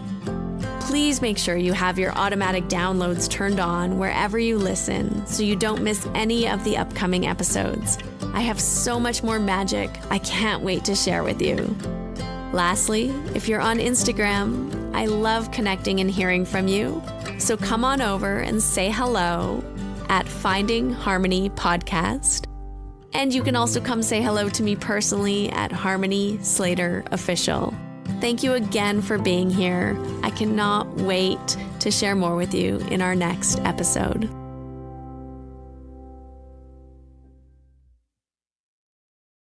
Please make sure you have your automatic downloads turned on wherever you listen so you don't miss any of the upcoming episodes. I have so much more magic I can't wait to share with you. Lastly, if you're on Instagram, I love connecting and hearing from you. So come on over and say hello at Finding Harmony Podcast. And you can also come say hello to me personally at Harmony Slater Official. Thank you again for being here. I cannot wait to share more with you in our next episode.